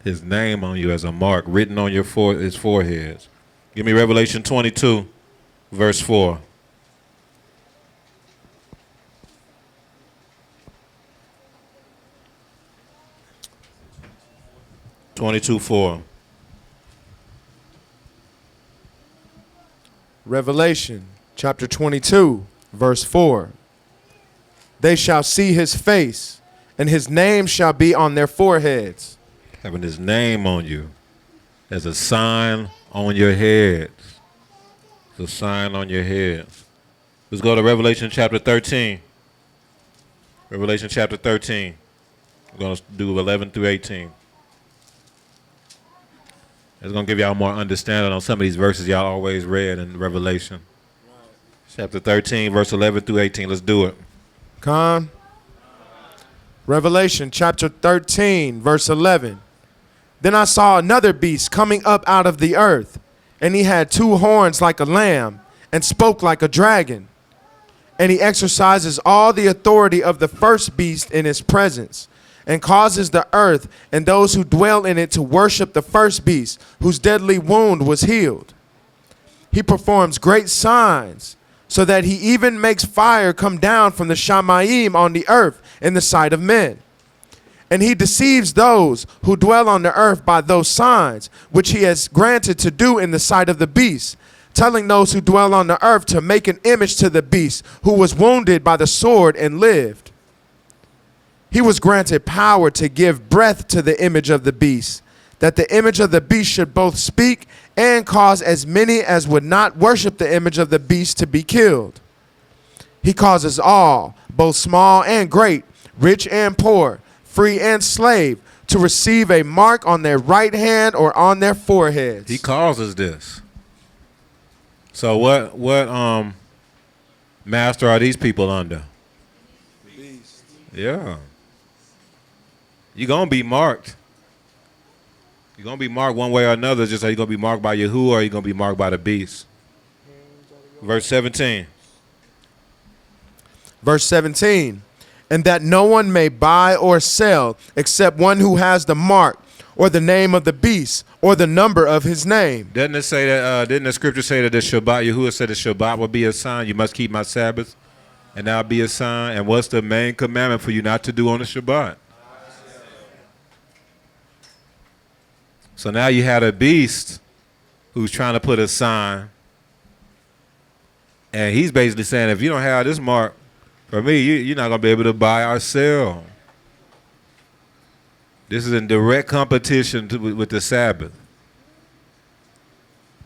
His name on you as a mark written on your his foreheads. Give me Revelation 22, verse 4. Revelation chapter 22, verse 4. They shall see his face, and his name shall be on their foreheads. Having his name on you as a sign on your heads. It's a sign on your heads. Let's go to Revelation chapter 13. Revelation chapter 13. We're going to do 11 through 18. It's going to give y'all more understanding on some of these verses y'all always read in Revelation. Chapter 13, verse 11 through 18. Let's do it. Khan. Revelation chapter 13, verse 11. Then I saw another beast coming up out of the earth, and he had two horns like a lamb, and spoke like a dragon. And he exercises all the authority of the first beast in his presence, and causes the earth and those who dwell in it to worship the first beast, whose deadly wound was healed. He performs great signs, so that he even makes fire come down from the Shamayim on the earth in the sight of men. And he deceives those who dwell on the earth by those signs, which he has granted to do in the sight of the beast, telling those who dwell on the earth to make an image to the beast, who was wounded by the sword and lived. He was granted power to give breath to the image of the beast, that the image of the beast should both speak and cause as many as would not worship the image of the beast to be killed. He causes all, both small and great, rich and poor, free and slave, to receive a mark on their right hand or on their foreheads. He causes this. So what master are these people under? Beast. Yeah. You're going to be marked. You're going to be marked one way or another, just like you're going to be marked by Yahuwah or you're going to be marked by the beast. Verse 17. Verse 17. And that no one may buy or sell except one who has the mark or the name of the beast or the number of his name. Doesn't it say that? Didn't the scripture say that the Shabbat, Yahuwah said the Shabbat will be a sign? You must keep my Sabbath, and that'll be a sign. And what's the main commandment for you not to do on the Shabbat? So now you had a beast who's trying to put a sign And he's basically saying, if you don't have this mark, for me, you're not going to be able to buy or sell. This is in direct competition with the Sabbath.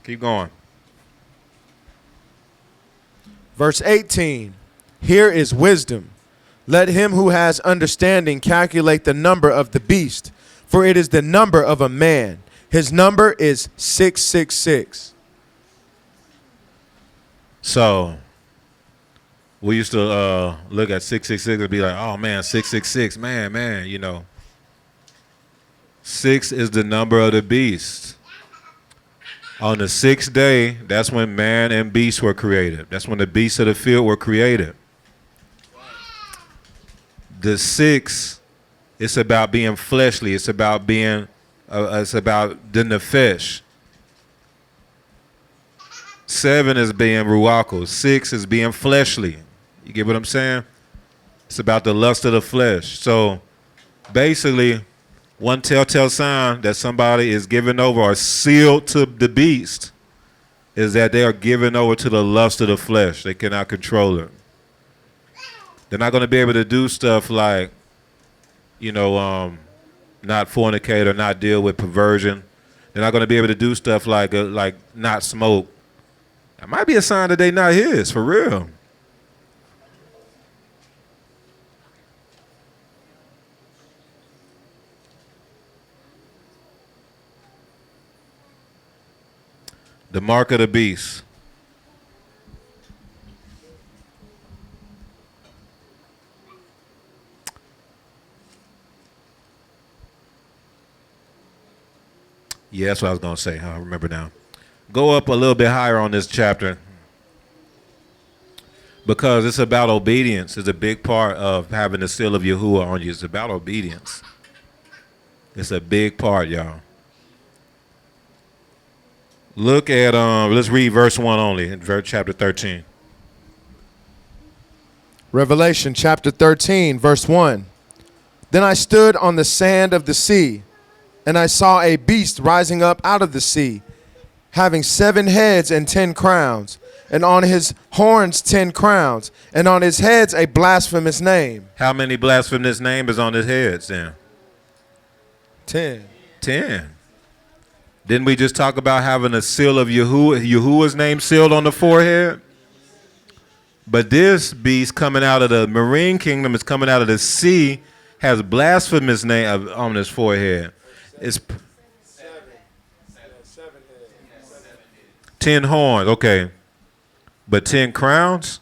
Keep going. Verse 18. Here is wisdom. Let him who has understanding calculate the number of the beast, for it is the number of a man. His number is 666. So we used to look at 666 and be like, oh man, 666, man, you know. 6 is the number of the beast. On the 6th day, that's when man and beast were created. That's when the beasts of the field were created. The 6, it's about being fleshly. It's about being, it's about the nefesh. 7 is being ruachos. 6 is being fleshly. You get what I'm saying? It's about the lust of the flesh. So basically, one telltale sign that somebody is given over or sealed to the beast is that they are given over to the lust of the flesh. They cannot control it. They're not going to be able to do stuff like, you know, not fornicate or not deal with perversion. They're not going to be able to do stuff like not smoke. That might be a sign that they not his, for real. The mark of the beast. Yeah, that's what I was going to say. I remember now. Go up a little bit higher on this chapter because it's about obedience. It's a big part of having the seal of Yahuwah on you. It's about obedience. It's a big part, y'all. Look at, let's read verse 1 only in chapter 13. Revelation chapter 13, verse 1. Then I stood on the sand of the sea, and I saw a beast rising up out of the sea, having 7 heads and 10 crowns, and on his horns 10 crowns, and on his heads a blasphemous name. How many blasphemous names is on his heads then? 10. 10. Didn't we just talk about having a seal of Yahuwah's name sealed on the forehead? But this beast coming out of the marine kingdom is coming out of the sea, has blasphemous name on his forehead. It's 10 horns, okay. But 10 crowns?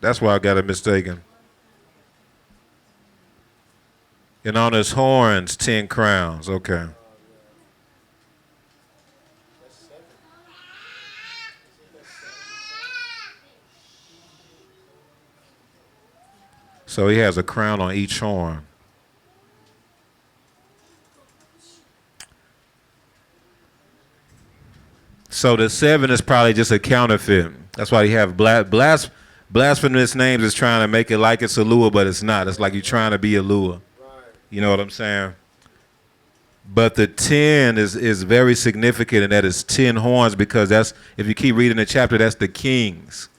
That's why I got it mistaken. And on his horns, 10 crowns, okay. So he has a crown on each horn. So the 7 is probably just a counterfeit. That's why you have blasphemous names is trying to make it like it's a lure, but it's not. It's like you're trying to be a lure. You know what I'm saying? But the 10 is very significant, and that is 10 horns, because that's, if you keep reading the chapter, that's the kings.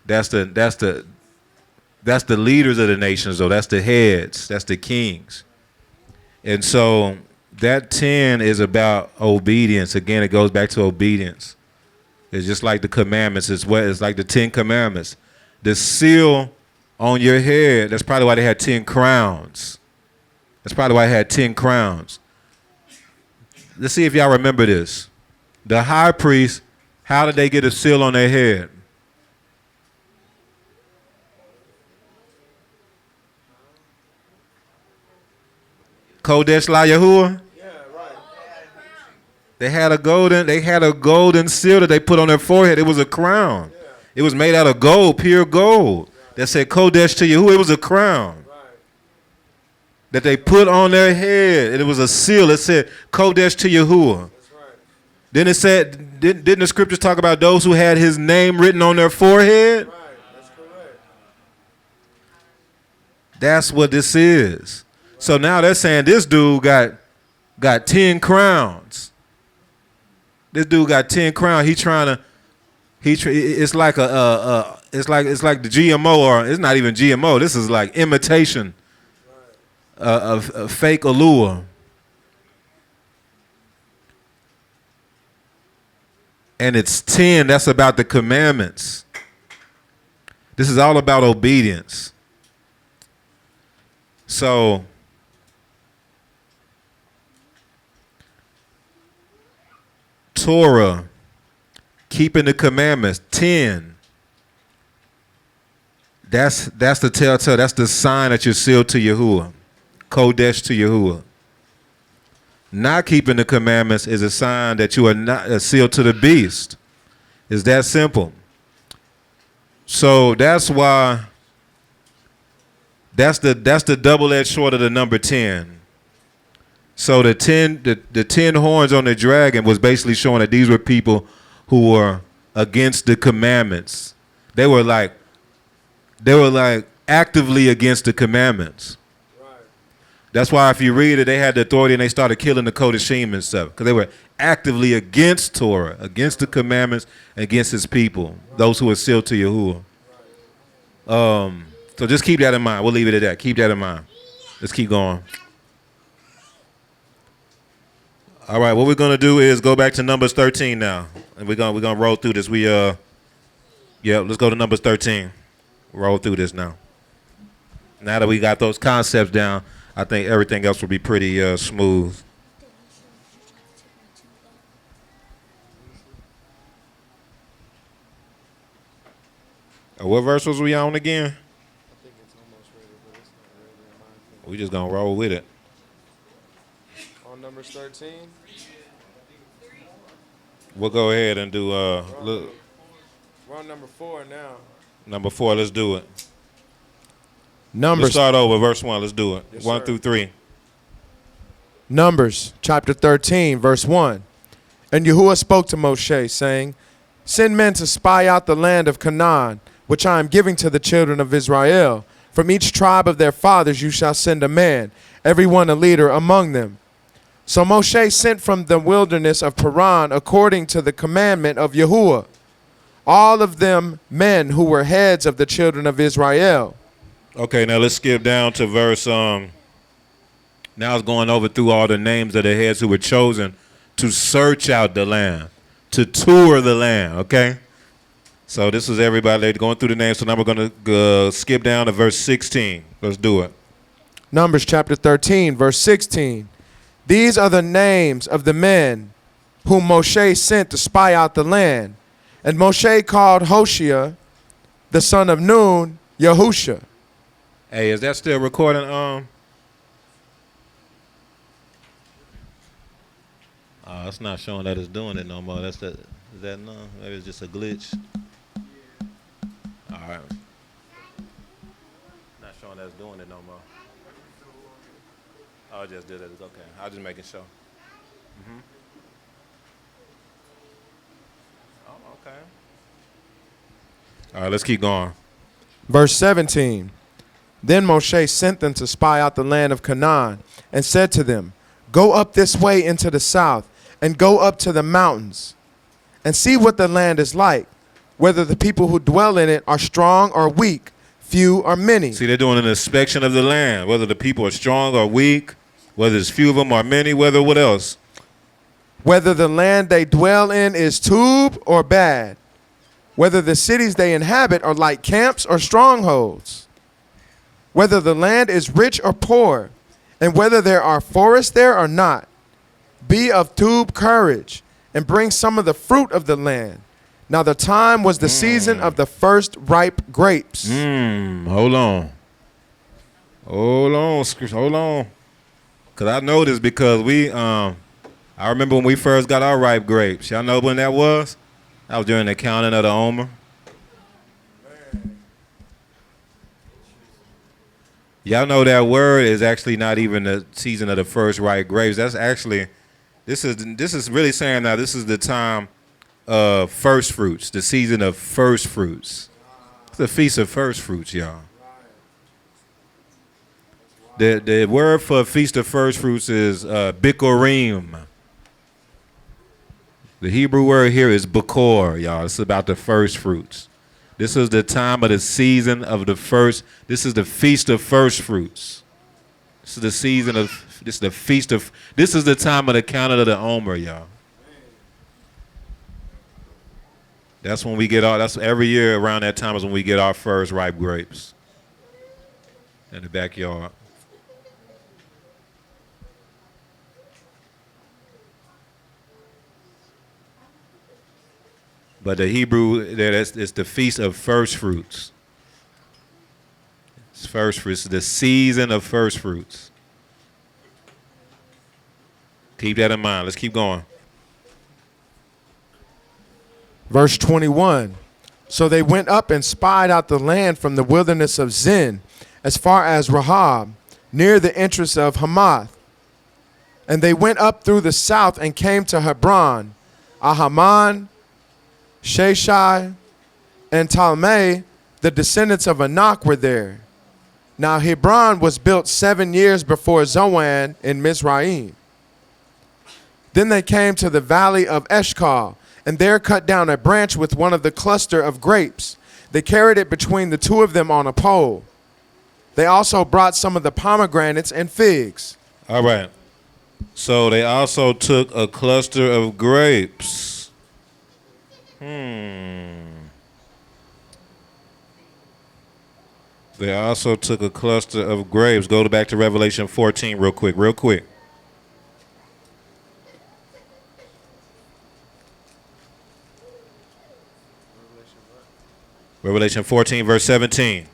That's the leaders of the nations, though. That's the heads. That's the kings. And so that 10 is about obedience. Again, it goes back to obedience. It's just like the commandments. It's like the 10 commandments. The seal on your head, that's probably why they had 10 crowns. That's probably why they had 10 crowns. Let's see if y'all remember this. The high priest, how did they get a seal on their head? Kodesh La Yahuwah? Yeah, right. They had a golden seal that they put on their forehead. It was a crown. Yeah. It was made out of gold, pure gold. That said Kodesh to Yahuwah. It was a crown. Right. That they put on their head. And it was a seal. It said Kodesh to Yahuwah. That's right. Then it said, didn't the scriptures talk about those who had his name written on their forehead? Right. That's correct. That's what this is. So now they're saying this dude got 10 crowns. This dude got 10 crowns. It's like it's like the GMO, or it's not even GMO. This is like imitation of fake allure. And it's 10. That's about the commandments. This is all about obedience. So Torah, keeping the commandments, 10. That's the telltale. That's the sign that you're sealed to Yahuwah. Kodesh to Yahuwah. Not keeping the commandments is a sign that you are not sealed to the beast. It's that simple. So that's why that's the double-edged sword of the number 10. So the 10 horns on the dragon was basically showing that these were people who were against the commandments. They were like actively against the commandments. That's why if you read it, they had the authority and they started killing the Kodashim and stuff because they were actively against Torah, against the commandments, against his people, those who are sealed to Yahuwah. So just keep that in mind. We'll leave it at that. Keep that in mind. Let's keep going. All right, what we're gonna do is go back to Numbers 13 now, and we're gonna roll through this. Let's go to Numbers 13. Roll through this now. Now that we got those concepts down, I think everything else will be pretty smooth. What verse was we on again? I think it's almost ready, but it's not ready in my opinion. We just gonna roll with it. On Numbers 13? We'll go ahead and do look, We're on number 4 now. number 4. Let's do it. Let's Numbers. start over. Verse 1. Let's do it. Yes, 1 sir. through 3. Numbers chapter 13, verse 1. And Yahuwah spoke to Moshe, saying, Send men to spy out the land of Canaan, which I am giving to the children of Israel. From each tribe of their fathers you shall send a man, every one a leader among them. So Moshe sent from the wilderness of Paran according to the commandment of Yahuwah, all of them men who were heads of the children of Israel. Okay, now let's skip down to verse. Now it's going over through all the names of the heads who were chosen to search out the land, to tour the land. Okay, so this is everybody. They're going through the names. So now we're going to skip down to verse 16. Let's do it. Numbers chapter 13, verse 16. These are the names of the men whom Moshe sent to spy out the land. And Moshe called Hoshea, the son of Nun, Yahusha. Hey, is that still recording? It's not showing that it's doing it no more. Is that no? Maybe it's just a glitch. All right. Not showing that it's doing it no more. Oh, I just did it. It's okay. I'll just make it show. Oh, okay. All right, let's keep going. Verse 17. Then Moshe sent them to spy out the land of Canaan and said to them, Go up this way into the south and go up to the mountains and see what the land is like, whether the people who dwell in it are strong or weak, few or many. See, they're doing an inspection of the land, whether the people are strong or weak, whether it's few of them or many, whether what else? Whether the land they dwell in is tube or bad, whether the cities they inhabit are like camps or strongholds, whether the land is rich or poor, and whether there are forests there or not. Be of tube courage, and bring some of the fruit of the land. Now the time was the season of the first ripe grapes. Hold on. Because I know this because I remember when we first got our ripe grapes. Y'all know when that was? That was during the counting of the Omer. Y'all know that word is actually not even the season of the first ripe grapes. That's actually, this is really saying now this is the time of first fruits, the season of first fruits. It's the feast of first fruits, y'all. The word for feast of first fruits is bikurim. The Hebrew word here is bakor, y'all. It's about the first fruits. This is the time of the season of the first. This is the feast of first fruits. This is the season of, this is the feast of, this is the time of the calendar of the Omer, y'all. That's when we get our, that's every year around that time is when we get our first ripe grapes in the backyard. But the Hebrew, it's the feast of first fruits. It's first fruits, the season of first fruits. Keep that in mind. Let's keep going. Verse 21. So they went up and spied out the land from the wilderness of Zin, as far as Rahab, near the entrance of Hamath. And they went up through the south and came to Hebron, Ahaman, Sheshai, and Talmai, the descendants of Anak, were there. Now Hebron was built 7 years before Zoan in Mizraim. Then they came to the valley of Eshcol, and there cut down a branch with one of the cluster of grapes. They carried it between the two of them on a pole. They also brought some of the pomegranates and figs. All right. So they also took a cluster of grapes. They also took a cluster of grapes. Go back to Revelation 14 real quick. Revelation 14, verse 17.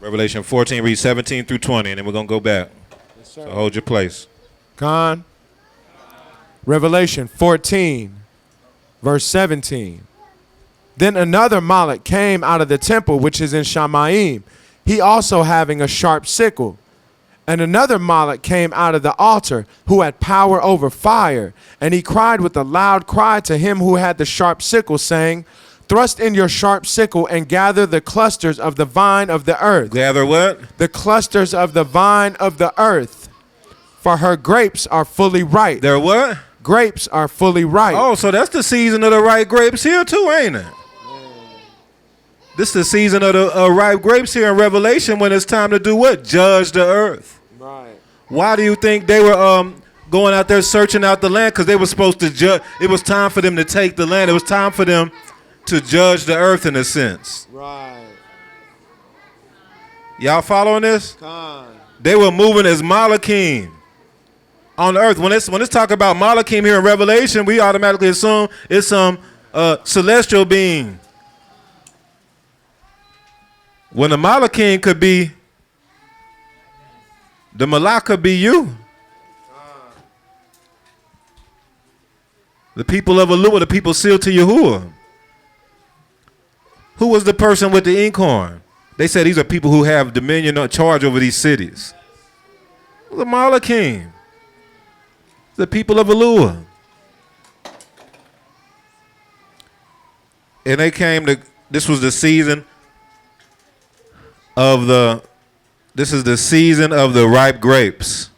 Revelation 14, read 17 through 20, and then we're going to go back. Yes, sir. So hold your place. Con. Revelation 14, verse 17. Then another Malach came out of the temple which is in Shamaim, he also having a sharp sickle. And another Malach came out of the altar, who had power over fire. And he cried with a loud cry to him who had the sharp sickle, saying, Thrust in your sharp sickle and gather the clusters of the vine of the earth. Gather what? The clusters of the vine of the earth. For her grapes are fully ripe. They're what? Grapes are fully ripe. Oh, so that's the season of the ripe grapes here too, ain't it? This is the season of the ripe grapes here in Revelation when it's time to do what? Judge the earth. Right. Why do you think they were going out there searching out the land? Because they were supposed to judge. It was time for them to take the land. It was time for them to judge the earth in a sense. Right. Y'all following this? Con. They were moving as Malachim on the earth. When it's talk about Malachim here in Revelation, we automatically assume it's some celestial being. When the Malachim could be, the Malach could be you. The people of Alua, the people sealed to Yahuwah. Who was the person with the inkhorn? They said these are people who have dominion or charge over these cities. The Malachim. The people of Alua. And they came to, this was the season of the, this is the season of the ripe grapes.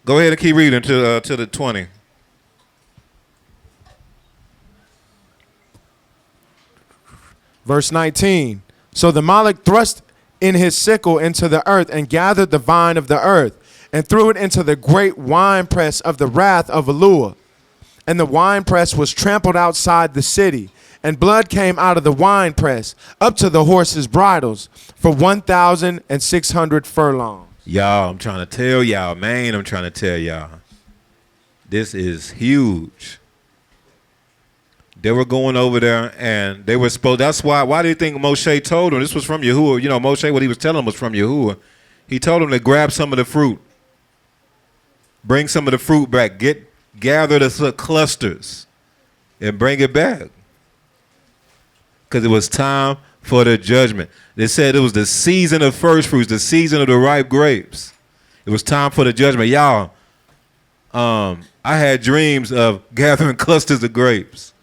Go ahead and keep reading to the 20. Verse 19. So the Malach thrust in his sickle into the earth and gathered the vine of the earth and threw it into the great winepress of the wrath of Alua. And the winepress was trampled outside the city, and blood came out of the winepress up to the horses' bridles for 1,600 furlongs. Y'all, I'm trying to tell y'all, man, I'm trying to tell y'all. This is huge. They were going over there and they were supposed, that's why do you think Moshe told them? This was from Yahuwah. You know, Moshe, what he was telling them was from Yahuwah. He told them to grab some of the fruit. Bring some of the fruit back. Gather the clusters and bring it back. Because it was time for the judgment. They said it was the season of first fruits, the season of the ripe grapes. It was time for the judgment. Y'all, I had dreams of gathering clusters of grapes.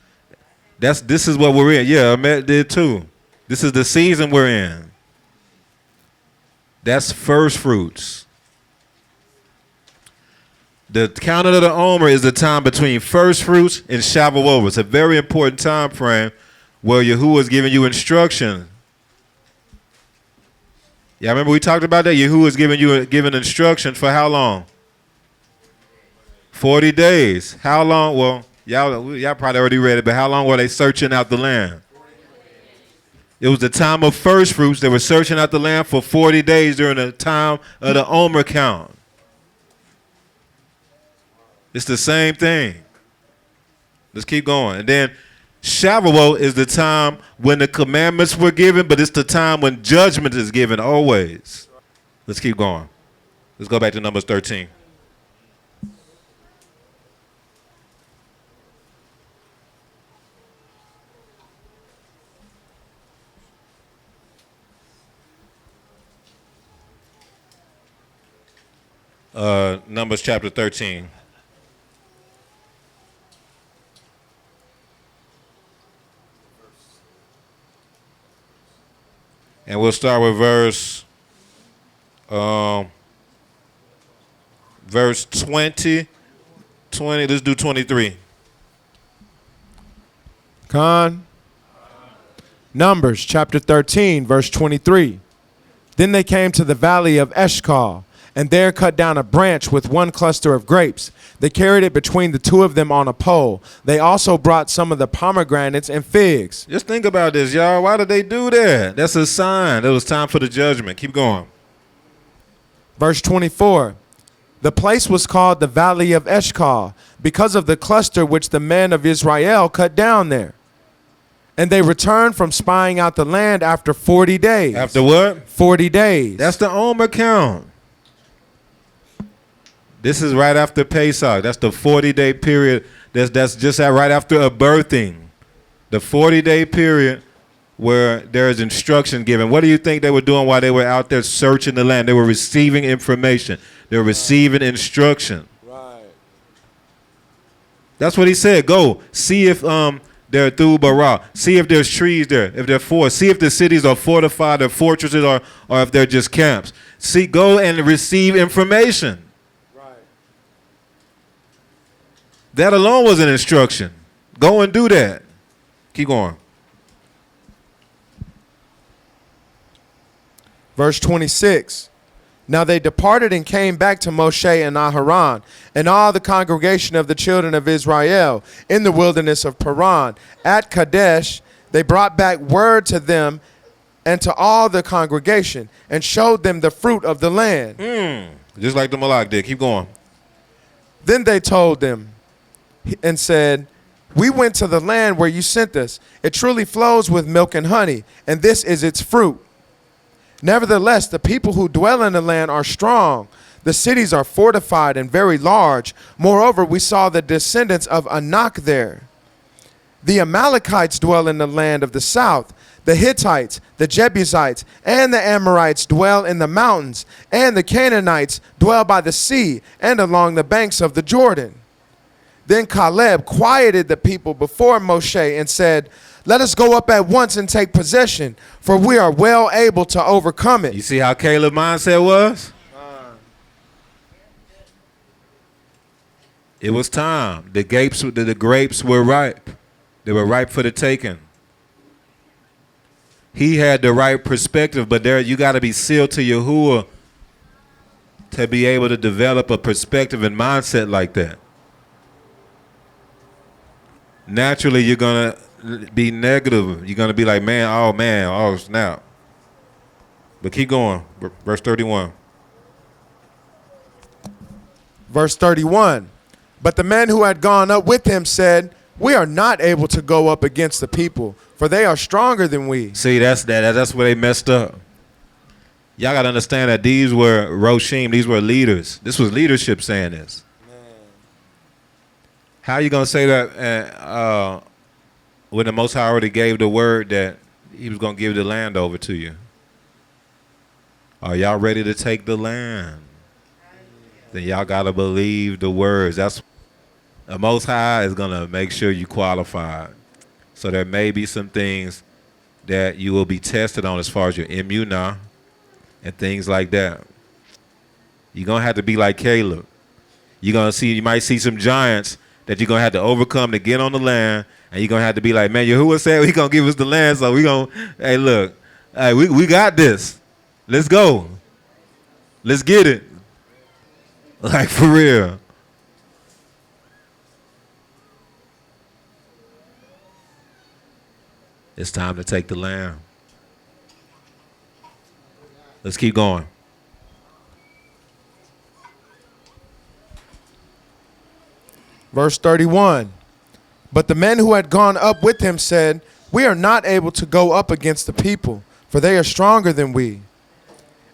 This is what we're in. Yeah, Ahmed did too. This is the season we're in. That's first fruits. The counting of the Omer is the time between first fruits and Shavuot. It's a very important time frame where Yahuwah is giving you instruction. Yeah, remember we talked about that? Yahuwah is giving instruction for how long? 40 days. How long? Well, y'all probably already read it, but how long were they searching out the land? It was the time of first fruits. They were searching out the land for 40 days during the time of the Omer count. It's the same thing. Let's keep going. And then Shavuot is the time when the commandments were given, but it's the time when judgment is given always. Let's keep going. Let's go back to Numbers 13. Numbers chapter 13. And we'll start with verse 20. Let's do 23. Khan. Numbers chapter 13, verse 23. Then they came to the valley of Eshcol, and there cut down a branch with one cluster of grapes. They carried it between the two of them on a pole. They also brought some of the pomegranates and figs. Just think about this, y'all. Why did they do that? That's a sign. It was time for the judgment. Keep going. Verse 24. The place was called the valley of Eshcol because of the cluster which the men of Israel cut down there. And they returned from spying out the land after 40 days. After what? 40 days. That's the Omer count. This is right after Pesach. That's the 40-day period. That's just right after a birthing. The 40-day period where there is instruction given. What do you think they were doing while they were out there searching the land? They were receiving information. They were receiving instruction. Right. That's what he said. Go see if they're through Barah. See if there's trees there. If they're forests. See if the cities are fortified, or fortresses, or if they're just camps. See, go and receive information. That alone was an instruction. Go and do that. Keep going. Verse 26. Now they departed and came back to Moshe and Aharon and all the congregation of the children of Israel in the wilderness of Paran. At Kadesh, they brought back word to them and to all the congregation and showed them the fruit of the land. Just like the Malak did. Keep going. Then they told them and said, we went to the land where you sent us. It truly flows with milk and honey, and this is its fruit. Nevertheless, the people who dwell in the land are strong. The cities are fortified and very large. Moreover, we saw the descendants of Anak there. The Amalekites dwell in the land of the south. The Hittites, the Jebusites, and the Amorites dwell in the mountains, and the Canaanites dwell by the sea and along the banks of the Jordan. Then Caleb quieted the people before Moshe and said, let us go up at once and take possession, for we are well able to overcome it. You see how Caleb's mindset was? It was time. The grapes were ripe. They were ripe for the taking. He had the right perspective, but there you got to be sealed to Yahuwah to be able to develop a perspective and mindset like that. Naturally, you're going to be negative. You're going to be like, man, oh, snap. But keep going. Verse 31. Verse 31. But the men who had gone up with him said, we are not able to go up against the people, for they are stronger than we. See, that's where they messed up. Y'all got to understand that these were Roshim. These were leaders. This was leadership saying this. How you going to say that when the Most High already gave the word that he was going to give the land over to you? Are y'all ready to take the land? Then y'all got to believe the words. That's the Most High is going to make sure you qualified. So there may be some things that you will be tested on as far as your emunah, and things like that. You're going to have to be like Caleb. You might see some giants that you're going to have to overcome to get on the land, and you're going to have to be like, man, Yahuwah said he going to give us the land, so we going to, hey, look, hey, we got this. Let's go. Let's get it. Like, for real. It's time to take the land. Let's keep going. Verse 31. But the men who had gone up with him said, we are not able to go up against the people, for they are stronger than we.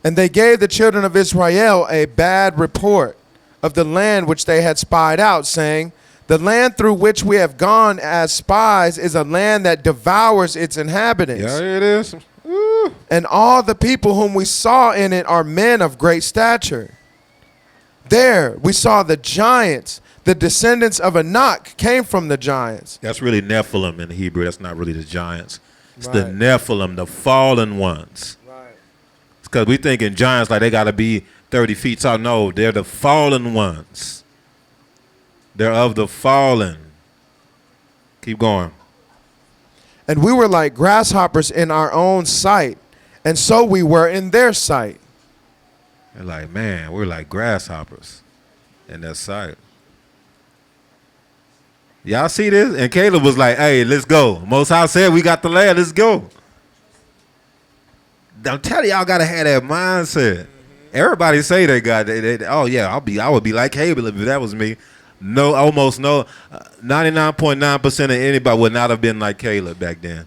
And they gave the children of Israel a bad report of the land which they had spied out, saying, the land through which we have gone as spies is a land that devours its inhabitants. Yeah, it is. Woo. And all the people whom we saw in it are men of great stature. There we saw the giants. The descendants of Anak came from the giants. That's really Nephilim in Hebrew. That's not really the giants. It's Right. the Nephilim, the fallen ones. Right. Because we thinking giants like they got to be 30 feet tall. No, they're the fallen ones. They're of the fallen. Keep going. And we were like grasshoppers in our own sight, and so we were in their sight. They're like, man, we're like grasshoppers in their sight. Y'all see this? And Caleb was like, hey, let's go. Most High said we got the land. Let's go. I'm telling y'all got to have that mindset. Everybody say they got it. Oh, yeah, I would be like Caleb if that was me. No, almost no. 99.9% of anybody would not have been like Caleb back then.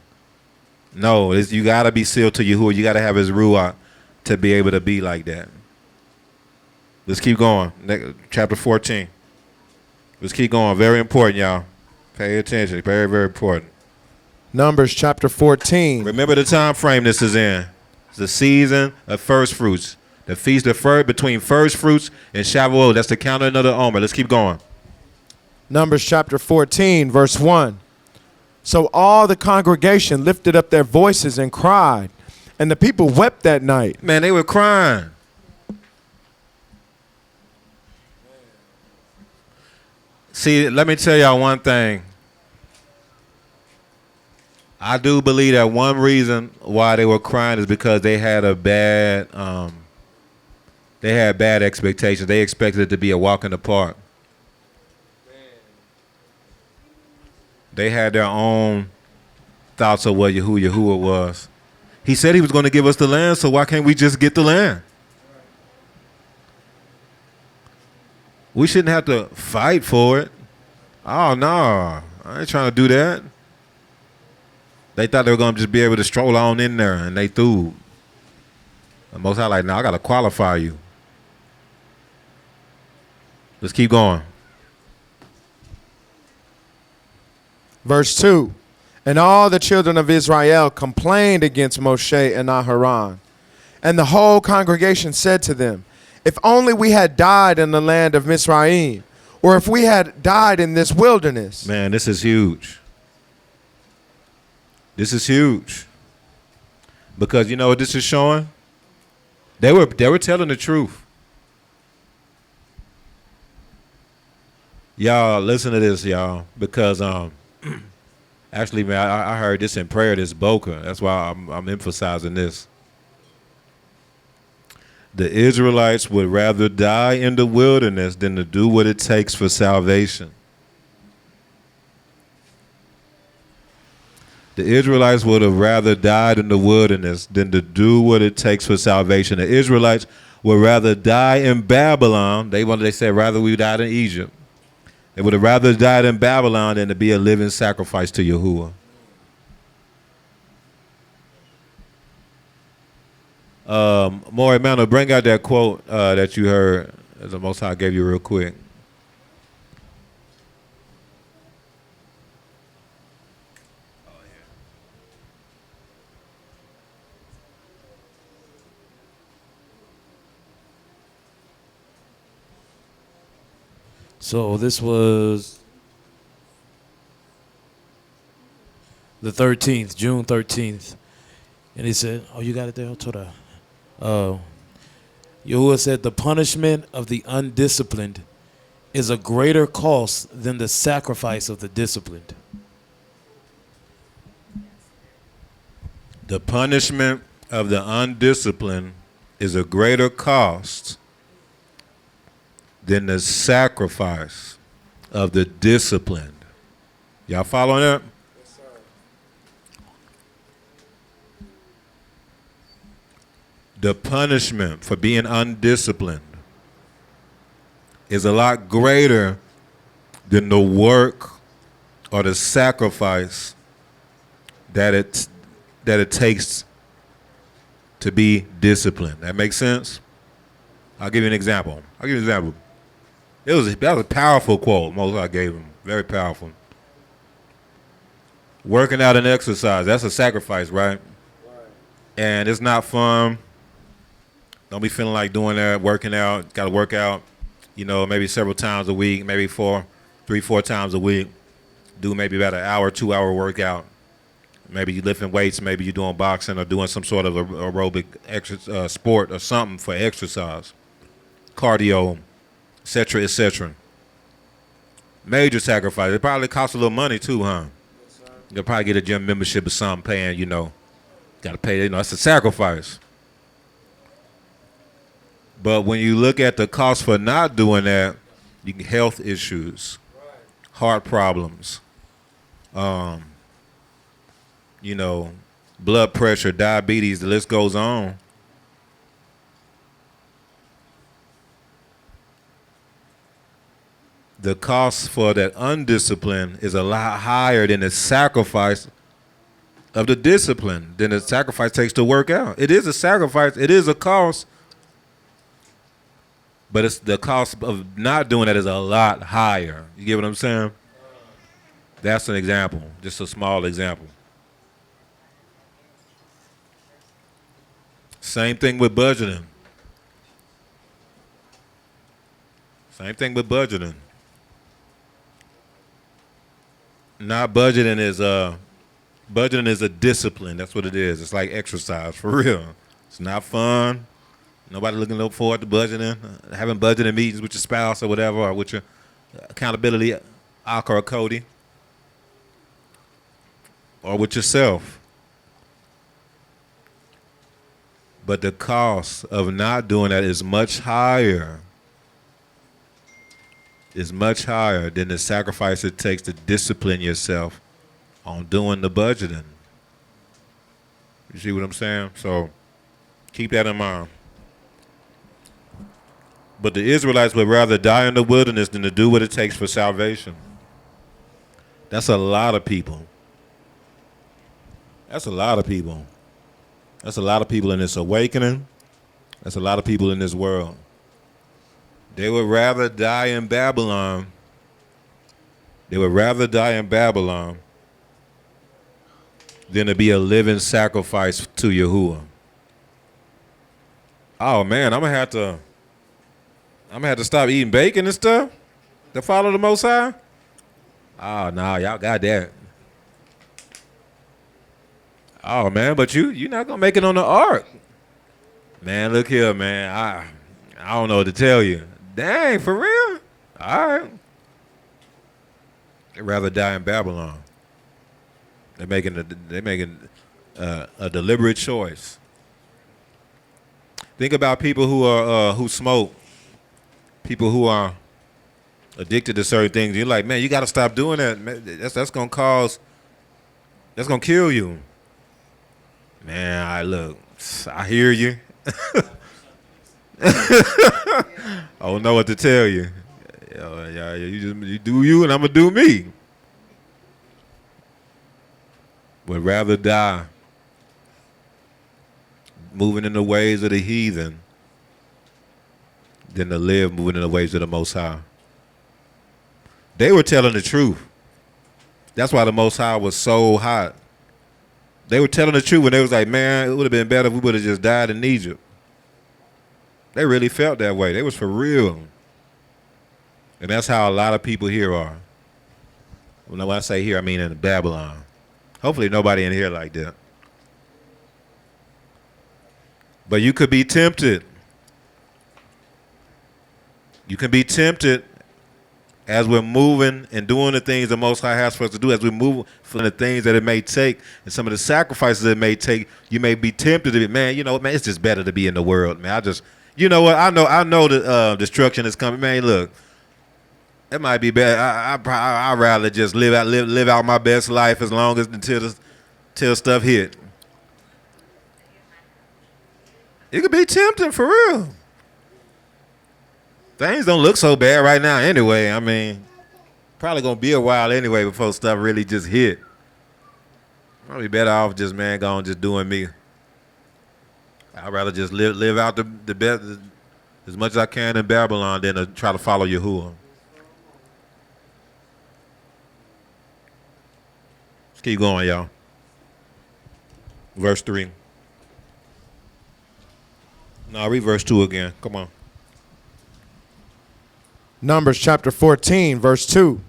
No, you got to be sealed to Yahuwah. You got to have his ruach to be able to be like that. Let's keep going. Chapter 14. Let's keep going. Very important, y'all. Pay attention. Very, very important. Numbers chapter 14. Remember the time frame this is in. It's the season of first fruits. The feast of between first fruits and Shavuot. That's the counting of the Omer. Let's keep going. Numbers chapter 14, verse 1. So all the congregation lifted up their voices and cried, and the people wept that night. Man, they were crying. See, let me tell y'all one thing. I do believe that one reason why they were crying is because they had bad expectations. They expected it to be a walk in the park. They had their own thoughts of what Yahuwah was. He said he was going to give us the land, so why can't we just get the land? We shouldn't have to fight for it. Oh, no. I ain't trying to do that. They thought they were going to just be able to stroll on in there, and they threw. The Most High like, no, I got to qualify you. Let's keep going. Verse 2. And all the children of Israel complained against Moshe and Aharon. And the whole congregation said to them, if only we had died in the land of Mizraim, or if we had died in this wilderness. Man, this is huge. This is huge. Because you know what this is showing? They were telling the truth. Y'all, listen to this, y'all. Because actually, man, I heard this in prayer, this Boca. That's why I'm emphasizing this. The Israelites would rather die in the wilderness than to do what it takes for salvation. The Israelites would have rather died in the wilderness than to do what it takes for salvation. The Israelites would rather die in Babylon. They said rather we died in Egypt. They would have rather died in Babylon than to be a living sacrifice to Yahuwah. More Emmanuel, bring out that quote that you heard as the Most High gave you real quick. So this was the 13th, June 13th. And he said, oh, you got it there? Torah. Uh, Yahuwah said, "The punishment of the undisciplined is a greater cost than the sacrifice of the disciplined." The punishment of the undisciplined is a greater cost than the sacrifice of the disciplined. Y'all following that? The punishment for being undisciplined is a lot greater than the work or the sacrifice that it takes to be disciplined. That makes sense? I'll give you an example. That was a powerful quote Moses gave him. Very powerful. Working out and exercise, that's a sacrifice, right? And it's not fun. Don't be feeling like doing that, working out. Got to work out, maybe several times a week, maybe 4 times a week. Do maybe about an hour, 2-hour workout. Maybe you're lifting weights, maybe you're doing boxing or doing some sort of aerobic sport or something for exercise, cardio, etc., etc. Major sacrifice. It probably costs a little money too, huh? You'll probably get a gym membership or something paying, got to pay, that's a sacrifice. But when you look at the cost for not doing that, you get health issues, heart problems, blood pressure, diabetes, the list goes on. The cost for that undiscipline is a lot higher than the sacrifice of the discipline, than the sacrifice takes to work out. It is a sacrifice. It is a cost. But it's the cost of not doing that is a lot higher. You get what I'm saying? That's an example, just a small example. Same thing with budgeting. Not budgeting is a discipline. That's what it is. It's like exercise, for real. It's not fun. Nobody looking forward to budgeting, having budgeting meetings with your spouse or whatever, or with your accountability Ak or Cody, or with yourself. But the cost of not doing that is much higher. Is much higher than the sacrifice it takes to discipline yourself on doing the budgeting. You see what I'm saying? So keep that in mind. But the Israelites would rather die in the wilderness than to do what it takes for salvation. That's a lot of people. That's a lot of people. That's a lot of people in this awakening. That's a lot of people in this world. They would rather die in Babylon. They would rather die in Babylon than to be a living sacrifice to Yahuwah. Oh man, I'm gonna have to stop eating bacon and stuff to follow the Most High. Oh no, y'all got that. Oh man, but you're not gonna make it on the ark. Man, look here, man. I don't know what to tell you. Dang, for real? All right. They'd rather die in Babylon. They're making a deliberate choice. Think about people who smoke, people who are addicted to certain things. You're like, man, you got to stop doing that. That's gonna kill you. Man, I hear you. I don't know what to tell you. You do you, and I'm gonna do me. Would rather die moving in the ways of the heathen than to live moving in the ways of the Most High. They were telling the truth. That's why the Most High was so hot. They were telling the truth when they was like, man, it would have been better if we would have just died in Egypt. They really felt that way. They was for real. And that's how a lot of people here are. When I say here, I mean in Babylon. Hopefully nobody in here like that. But you could be tempted. You can be tempted as we're moving and doing the things the Most High has for us to do, as we move from the things that it may take and some of the sacrifices it may take, you may be tempted to be, man, you know what, man, it's just better to be in the world, man. You know what, I know that destruction is coming. Man, look, it might be better. I'd rather just live out my best life as long as till stuff hit. It could be tempting for real. Things don't look so bad right now anyway. I mean, probably going to be a while anyway before stuff really just hit. I'll be better off just, man, going just doing me. I'd rather just live out the best as much as I can in Babylon than to try to follow Yahuwah. Let's keep going, y'all. Verse 3. No, read verse 2 again. Come on. Numbers chapter 14, verse 2.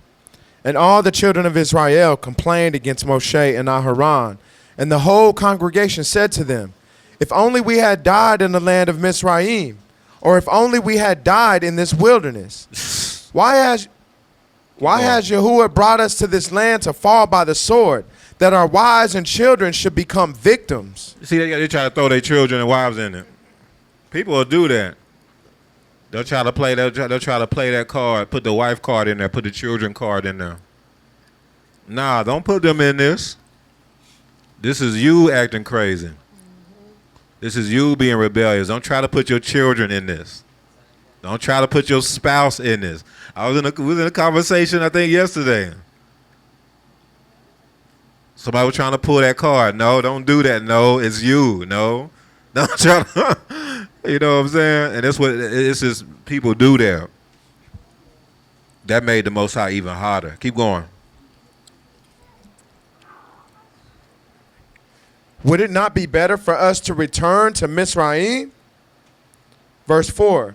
And all the children of Israel complained against Moshe and Aharon, and the whole congregation said to them, if only we had died in the land of Mizraim, or if only we had died in this wilderness. Why has Yahuwah brought us to this land to fall by the sword, that our wives and children should become victims? See, they try to throw their children and wives in it. People will do that. They'll try to play that card, put the wife card in there, put the children card in there. Nah, don't put them in this. This is you acting crazy. This is you being rebellious. Don't try to put your children in this. Don't try to put your spouse in this. We was in a conversation, I think, yesterday. Somebody was trying to pull that card. No, don't do that. No, it's you. No. Don't try to, you know what I'm saying? And that's what, it's just, people do that. That made the Most High even hotter. Keep going. Would it not be better for us to return to Mizraim? Verse 4.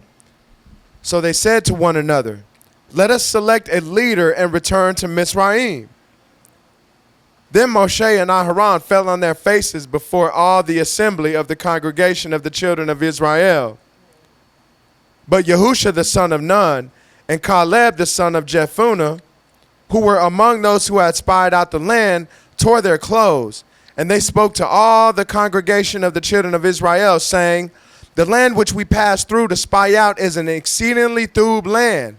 So they said to one another, let us select a leader and return to Mizraim. Then Moshe and Aharon fell on their faces before all the assembly of the congregation of the children of Israel. But Yahusha the son of Nun and Caleb the son of Jephunneh, who were among those who had spied out the land, tore their clothes. And they spoke to all the congregation of the children of Israel, saying, the land which we passed through to spy out is an exceedingly thub land.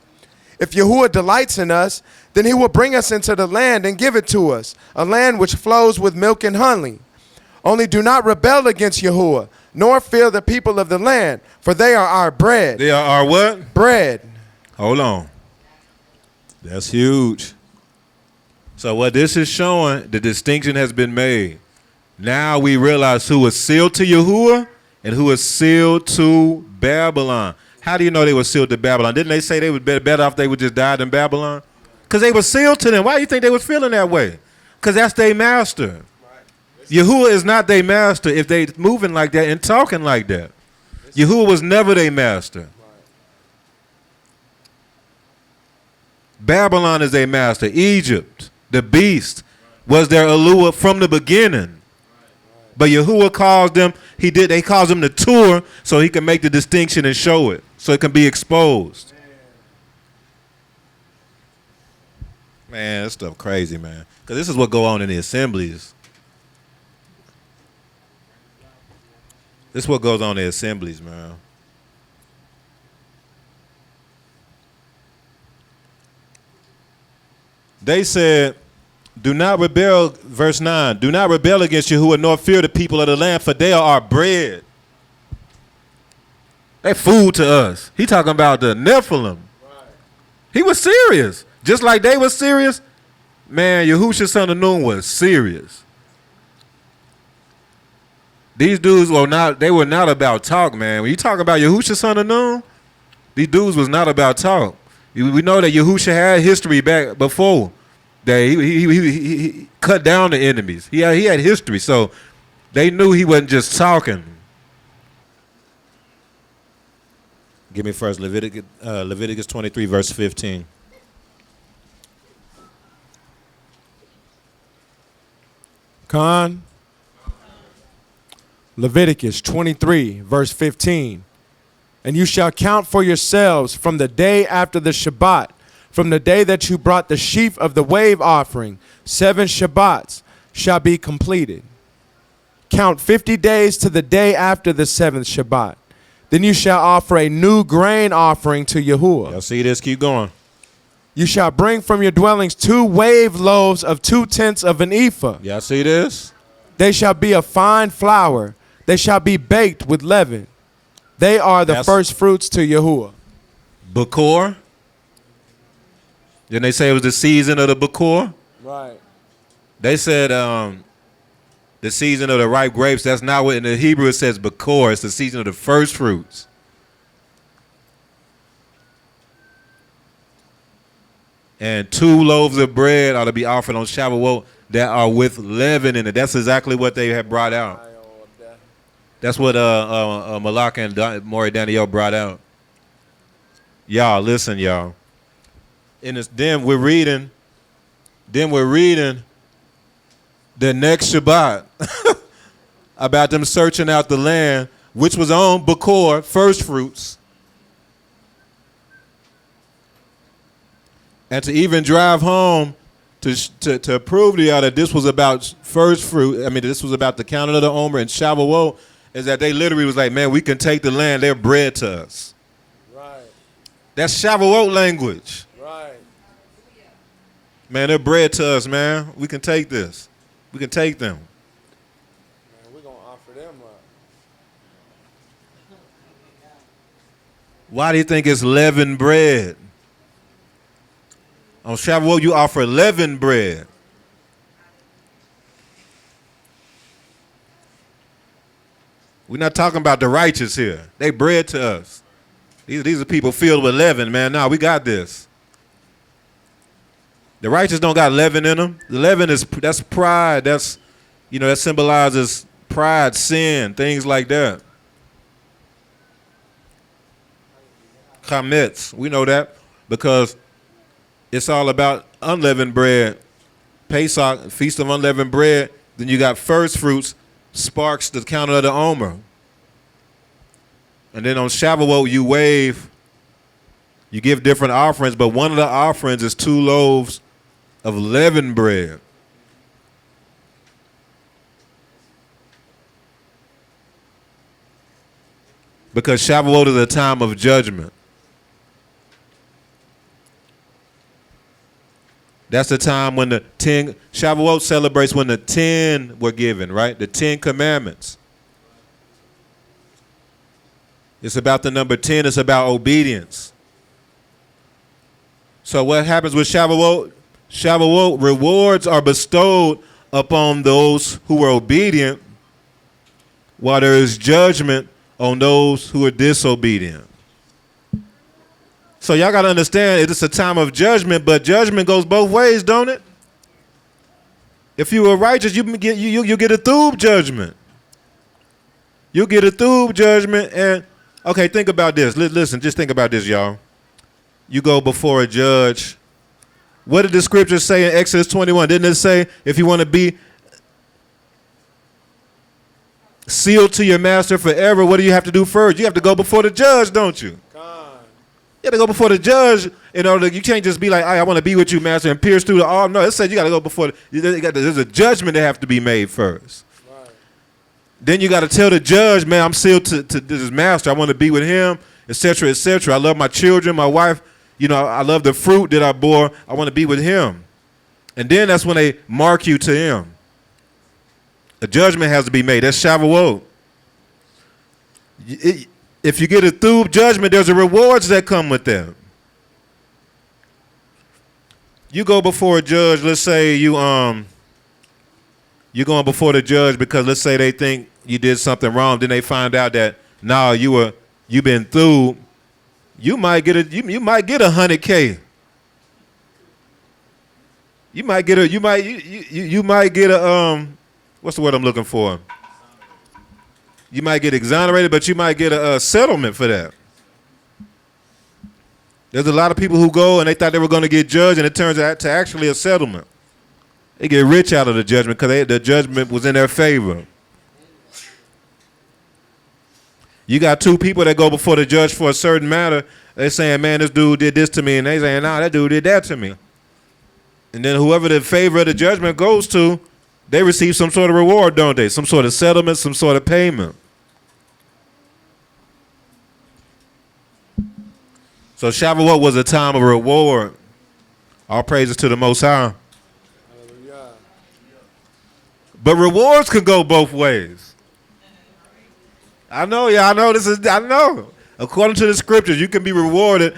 If Yahuwah delights in us, then he will bring us into the land and give it to us, a land which flows with milk and honey. Only do not rebel against Yahuwah, nor fear the people of the land, for they are our bread. They are our what? Bread. Hold on. That's huge. So what this is showing, the distinction has been made. Now we realize who was sealed to Yahuwah and who was sealed to Babylon. How do you know they were sealed to Babylon? Didn't they say they would be better off they would just die in Babylon? Because they were sealed to them. Why do you think they was feeling that way? Because that's their master. Yahuwah is not their master if they moving like that and talking like that. Yahuwah was never their master. Babylon is their master. Egypt, the beast, was their Eluah from the beginning. But Yahuwah calls them, they calls them the tour so he can make the distinction and show it, so it can be exposed. Man, this stuff crazy, man. Because this is what go on in the assemblies. This is what goes on in the assemblies, man. They said, do not rebel, verse 9, do not rebel against Yahuwah, nor fear the people of the land, for they are our bread. They food to us. He talking about the Nephilim. He was serious. Just like they were serious, man, Yahusha son of Nun was serious. These dudes were not about talk, man. When you talk about Yahusha son of Nun, these dudes was not about talk. We know that Yahusha had history back before. That he cut down the enemies. He had history, so they knew he wasn't just talking. Give me first Leviticus 23, verse 15. Khan. Leviticus 23, verse 15. And you shall count for yourselves from the day after the Shabbat, from the day that you brought the sheaf of the wave offering, 7 Shabbats shall be completed. Count 50 days to the day after the 7th Shabbat. Then you shall offer a new grain offering to Yahuwah. Y'all see this? Keep going. You shall bring from your dwellings 2 wave loaves of 2/10 of an ephah. Y'all see this? They shall be of fine flour. They shall be baked with leaven. They are the first fruits to Yahuwah. Bakor. Didn't they say it was the season of the Bakor? Right. They said the season of the ripe grapes. That's not what in the Hebrew it says Bakor. It's the season of the first fruits. And 2 loaves of bread are to be offered on Shavuot that are with leaven in it. That's exactly what they had brought out. That's what Malak and Maury Daniel brought out. Y'all, listen, y'all. And then we're reading the next Shabbat about them searching out the land, which was on Bakor, first fruits. And to even drive home to prove to y'all that this was about first fruit, I mean, this was about the counting of the Omer and Shavuot, is that they literally was like, man, we can take the land, they're bread to us. Right. That's Shavuot language. Right. Man, they're bread to us, man. We can take this. We can take them. Man, we're going to offer them up. Why do you think it's leavened bread? On Shavuot, you offer leavened bread. We're not talking about the righteous here. They bread to us. These are people filled with leaven, man. Nah, we got this. The righteous don't got leaven in them. The leaven that's pride. That's, that symbolizes pride, sin, things like that. Chametz, we know that because it's all about unleavened bread. Pesach, Feast of Unleavened Bread. Then you got first fruits, sparks the counter of the Omer. And then on Shavuot, you give different offerings, but one of the offerings is 2 loaves of leavened bread. Because Shavuot is a time of judgment. That's the time when Shavuot celebrates when the 10 were given, right? The 10 commandments. It's about the number 10. It's about obedience. So what happens with Shavuot? Shavuot rewards are bestowed upon those who were obedient, while there is judgment on those who are disobedient. So y'all got to understand, it's a time of judgment, but judgment goes both ways, don't it? If you are righteous, you get a thub judgment. You get a thub judgment, and okay, think about this. Listen, just think about this, y'all. You go before a judge. What did the scriptures say in Exodus 21? Didn't it say if you want to be sealed to your master forever, what do you have to do first? You have to go before the judge, don't you? You got to go before the judge in order. You can't just be like, I want to be with you, master, and pierce through the arm. No, it says you got to go before. There's a judgment that have to be made first. Right. Then you got to tell the judge, man, I'm sealed to this master. I want to be with him, etc., etc. I love my children, my wife. I love the fruit that I bore. I want to be with him. And then that's when they mark you to him. A judgment has to be made. That's Shavuot. If you get a thub judgment, there's a rewards that come with them. You go before a judge. Let's say you're going before the judge because let's say they think you did something wrong. Then they find out that you've been thub. You might get $100K. You might get a what's the word I'm looking for? You might get exonerated, but you might get a settlement for that. There's a lot of people who go and they thought they were going to get judged, and it turns out to actually a settlement. They get rich out of the judgment because the judgment was in their favor. You got two people that go before the judge for a certain matter. They saying, man, this dude did this to me. And they saying, nah, that dude did that to me. And then whoever the favor of the judgment goes to, they receive some sort of reward, don't they? Some sort of settlement, some sort of payment. So Shavuot was a time of reward. All praises to the Most High. But rewards can go both ways. I know. I know. According to the scriptures, you can be rewarded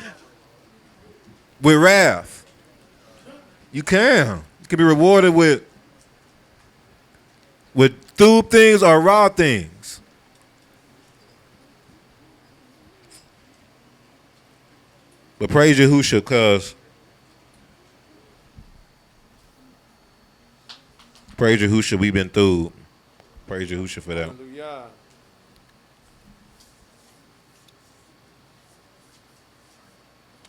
with wrath. You can. You can be rewarded with through things or raw things. But praise Yahushua, cuz. Praise Yahushua, we've been through. Praise Yahushua for that. Hallelujah.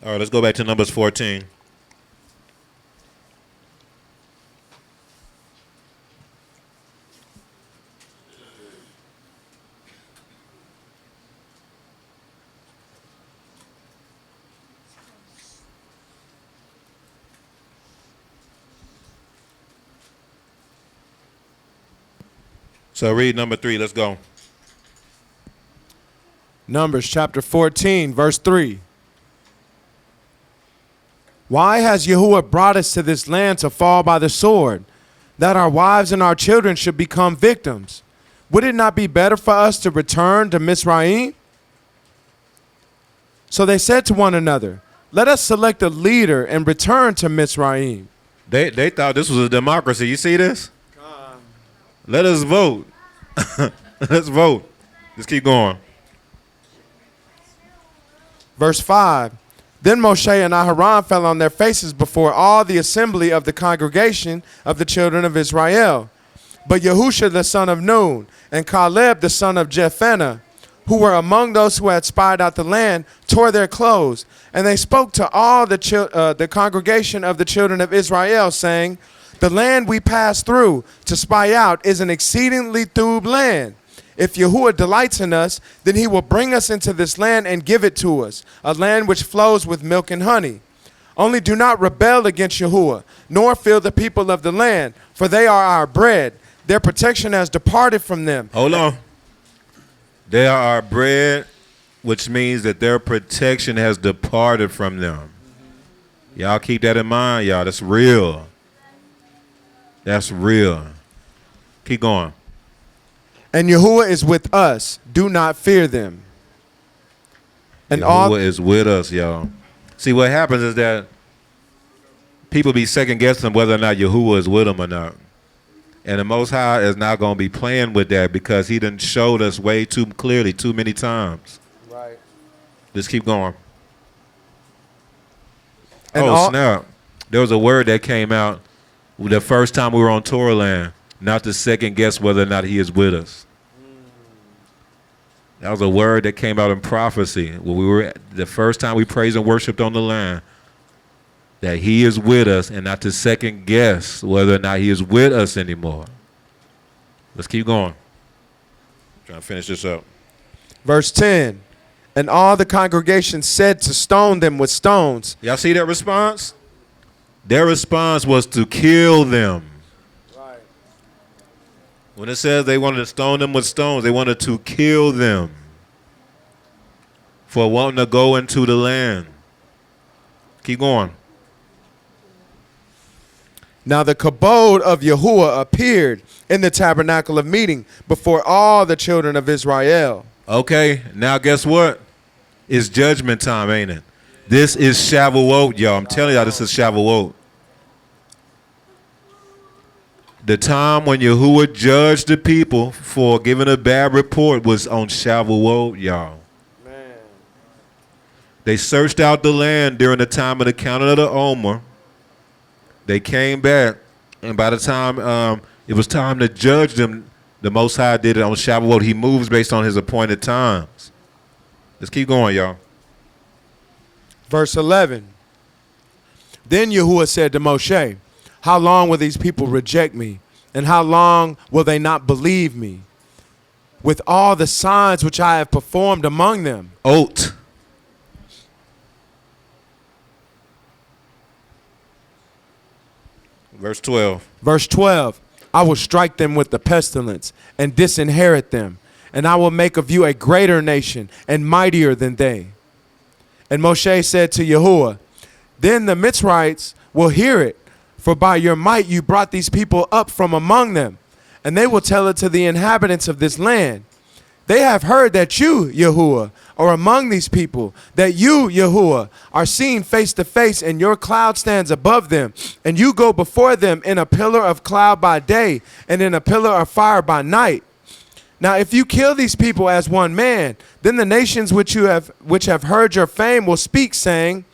All right, let's go back to Numbers 14. So read number 3. Let's go. Numbers chapter 14, verse 3. Why has Yahuwah brought us to this land to fall by the sword, that our wives and our children should become victims? Would it not be better for us to return to Mizraim? So they said to one another, let us select a leader and return to Mizraim. They thought this was a democracy. You see this? Let us vote. Let's vote. Let's keep going. Verse 5. Then Moshe and Aharon fell on their faces before all the assembly of the congregation of the children of Israel. But Yahusha the son of Nun and Caleb the son of Jephunneh, who were among those who had spied out the land, tore their clothes. And they spoke to all the congregation of the children of Israel, saying, the land we passed through to spy out is an exceedingly thub land. If Yahuwah delights in us, then he will bring us into this land and give it to us, a land which flows with milk and honey. Only do not rebel against Yahuwah, nor fear the people of the land, for they are our bread. Their protection has departed from them. Hold on. They are our bread, which means that their protection has departed from them. Y'all keep that in mind, y'all. That's real. That's real. Keep going. And Yahuwah is with us. Do not fear them. And Yahuwah is with us, y'all. See, what happens is that people be second guessing whether or not Yahuwah is with them or not. And the Most High is not going to be playing with that because he done showed us way too clearly too many times. Right. Just keep going. And snap. There was a word that came out the first time we were on Torah land, not to second guess whether or not he is with us. That was a word that came out in prophecy when we were the first time we praised and worshiped on the land, that he is with us and not to second guess whether or not he is with us anymore. Let's keep going. Trying to finish this up. Verse 10. And all the congregation said to stone them with stones. Y'all see that response? Their response was to kill them. Right. When it says they wanted to stone them with stones, they wanted to kill them for wanting to go into the land. Keep going. Now the kabod of Yahuwah appeared in the tabernacle of meeting before all the children of Israel. Okay, now guess what? It's judgment time, ain't it? This is Shavuot, y'all. I'm telling y'all, this is Shavuot. The time when Yahuwah judged the people for giving a bad report was on Shavuot, y'all. Man. They searched out the land during the time of the counting of the Omer. They came back, and by the time it was time to judge them, the Most High did it on Shavuot. He moves based on his appointed times. Let's keep going, y'all. Verse 11. Then Yahuwah said to Moshe, how long will these people reject me? And how long will they not believe me? with all the signs which I have performed among them. Oat. Verse 12. Verse 12, I will strike them with the pestilence and disinherit them, and I will make of you a greater nation and mightier than they. And Moshe said to Yahuwah, then the Mitzrites will hear it, for by your might you brought these people up from among them, and they will tell it to the inhabitants of this land. They have heard that you, Yahuwah, are among these people, that you, Yahuwah, are seen face to face, and your cloud stands above them, and you go before them in a pillar of cloud by day, and in a pillar of fire by night. Now, if you kill these people as one man, then the nations which have heard your fame will speak, saying,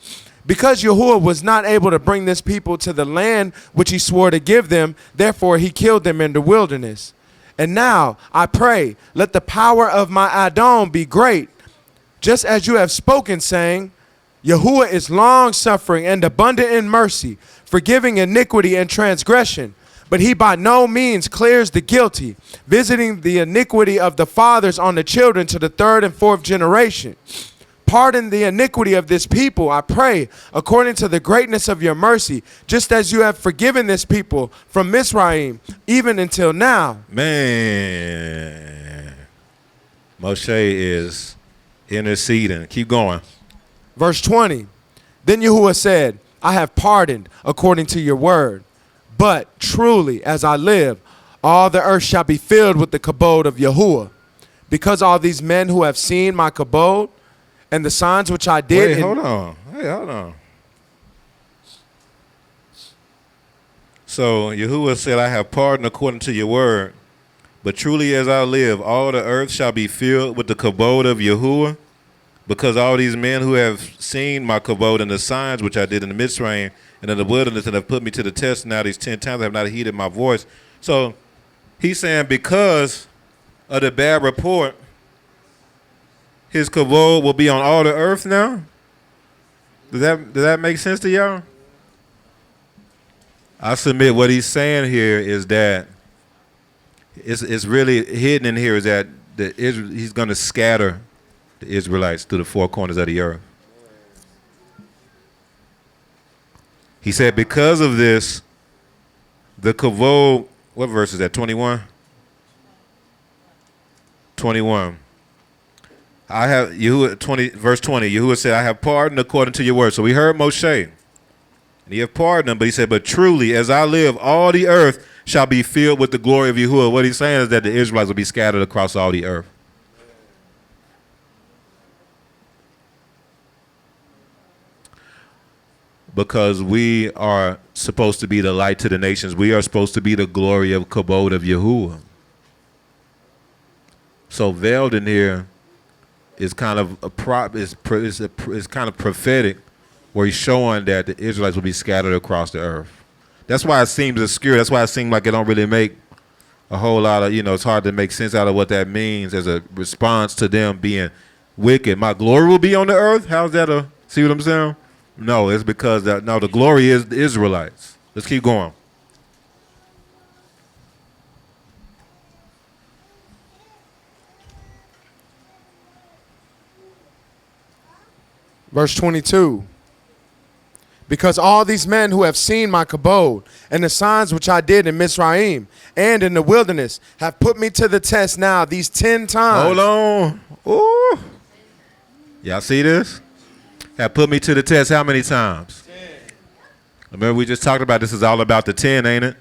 because Yahuwah was not able to bring this people to the land which he swore to give them, therefore he killed them in the wilderness. And now, I pray, let the power of my Adon be great, just as you have spoken, saying, Yahuwah is long-suffering and abundant in mercy, forgiving iniquity and transgression. But he by no means clears the guilty, visiting the iniquity of the fathers on the children to the third and fourth generation. Pardon the iniquity of this people, I pray, according to the greatness of your mercy, just as you have forgiven this people from Mizraim, even until now. Man, Moshe is interceding. Keep going. Verse 20, then Yahuwah said, I have pardoned according to your word. But truly, as I live, all the earth shall be filled with the kabod of Yahuwah. Because all these men who have seen my kabod, and the signs which I did. Wait, hold on. Hey, hold on. So Yahuwah said, I have pardoned according to your word. But truly as I live, all the earth shall be filled with the kabod of Yahuwah. Because all these men who have seen my kabod and the signs which I did in the Mitzrayim and in the wilderness and have put me to the test now these 10 times have not heeded my voice. So he's saying because of the bad report, his kavod will be on all the earth now? Does that make sense to y'all? I submit what he's saying here is that it's really hidden in here is that he's going to scatter the Israelites to the four corners of the earth. He said because of this, the kavod, what verse is that, 21? 21. I have Yahuwah 20 verse 20. Yahuwah said, I have pardoned according to your word. So we heard Moshe, and he have pardoned him, but he said, but truly, as I live, all the earth shall be filled with the glory of Yahuwah. What he's saying is that the Israelites will be scattered across all the earth. Because we are supposed to be the light to the nations. We are supposed to be the glory of kabod of Yahuwah. So veiled in here is kind of is kind of prophetic, where he's showing that the Israelites will be scattered across the earth. That's why it seems obscure. That's why it seems like it don't really make a whole lot of, it's hard to make sense out of what that means as a response to them being wicked. My glory will be on the earth? How's that see what I'm saying? No, it's because the glory is the Israelites. Let's keep going. Verse 22, because all these men who have seen my kabod and the signs which I did in Mizraim and in the wilderness have put me to the test now these 10 times. Hold on. Ooh. Y'all see this? Have put me to the test how many times? 10. Remember we just talked about this is all about the 10, ain't it?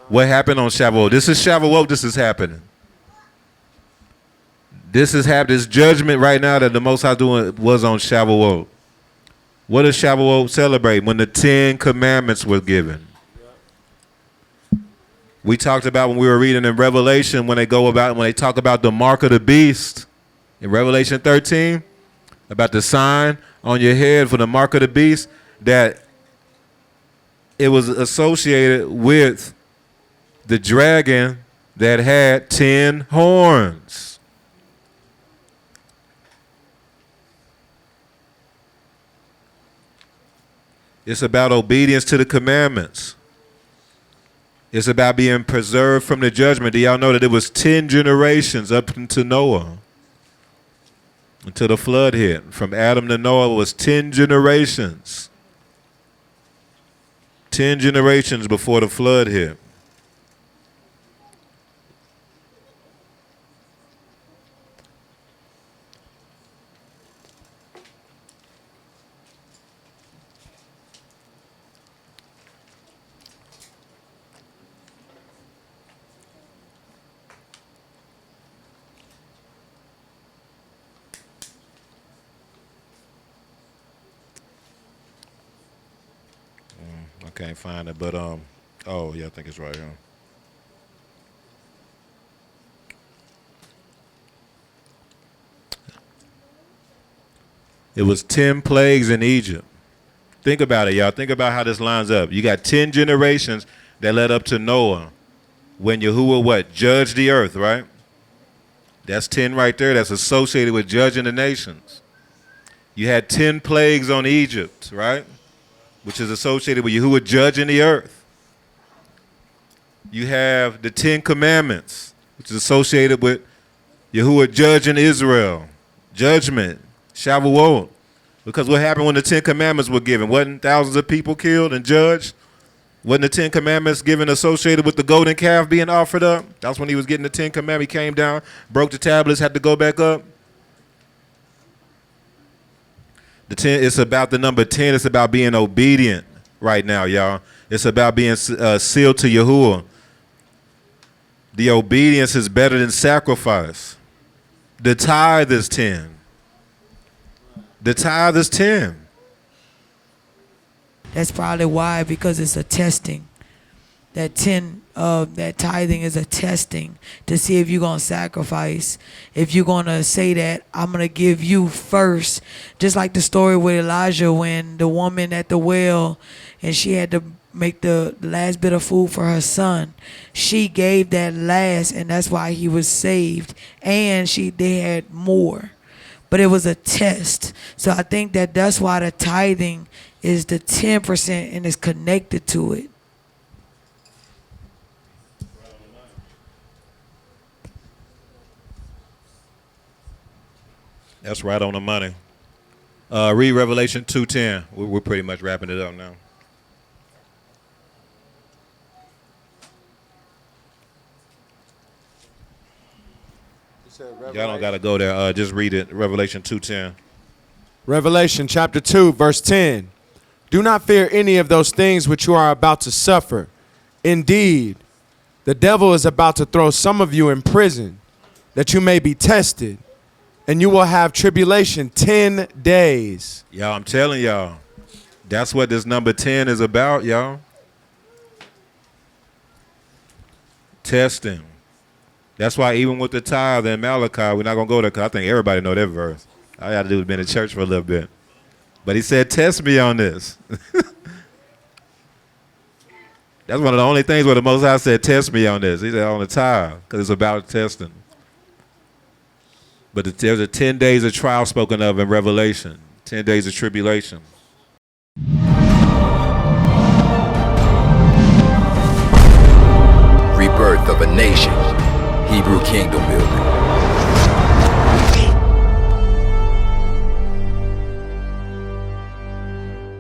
What happened on Shavuot? This is Shavuot. This is happening. This is happening. This judgment right now that the Most High doing was on Shavuot. What does Shavuot celebrate? When the 10 commandments were given. We talked about when we were reading in Revelation when they talk about the mark of the beast in Revelation 13 about the sign on your head for the mark of the beast, that it was associated with the dragon that had 10 horns. It's about obedience to the commandments. It's about being preserved from the judgment. Do y'all know that it was 10 generations up into Noah? Until the flood hit. From Adam to Noah was 10 generations. 10 generations before the flood hit. I can't find it, but oh yeah, I think it's right here. It was 10 plagues in Egypt. Think about it, y'all. Think about how this lines up. You got 10 generations that led up to Noah when Yahuwah what? Judged the earth, right? That's 10 right there. That's associated with judging the nations. You had 10 plagues on Egypt, right? Which is associated with Yahuwah judging the earth. You have the 10 commandments, which is associated with Yahuwah judging Israel. Judgment, Shavuot. Because what happened when the 10 commandments were given? Wasn't thousands of people killed and judged? Wasn't the 10 commandments given associated with the golden calf being offered up? That's when he was getting the 10 commandments. He came down, broke the tablets, had to go back up. The 10, it's about the number 10. It's about being obedient right now, y'all. It's about being sealed to Yahuwah. The obedience is better than sacrifice. The tithe is 10. The tithe is 10. That's probably why, because it's a testing. That tithing is a testing to see if you're going to sacrifice, if you're going to say that I'm going to give you first. Just like the story with Elijah when the woman at the well and she had to make the last bit of food for her son. She gave that last, and that's why he was saved. And they had more. But it was a test. So I think that's why the tithing is the 10% and is connected to it. That's right on the money. Read Revelation 2:10. We're pretty much wrapping it up now. Y'all don't got to go there. Just read it. Revelation 2:10. Revelation chapter 2, verse 10. Do not fear any of those things which you are about to suffer. Indeed, the devil is about to throw some of you in prison, that you may be tested, and you will have tribulation 10 days. Y'all, I'm telling y'all, that's what this number 10 is about, y'all. Testing. That's why even with the tithe and Malachi, we're not going to go there because I think everybody know that verse. All I got to do is be in church for a little bit. But he said, test me on this. That's one of the only things where the Most High said, test me on this. He said on the tithe because it's about testing. But there's a 10 days of trial spoken of in Revelation, 10 days of tribulation. Rebirth of a nation. Hebrew kingdom building.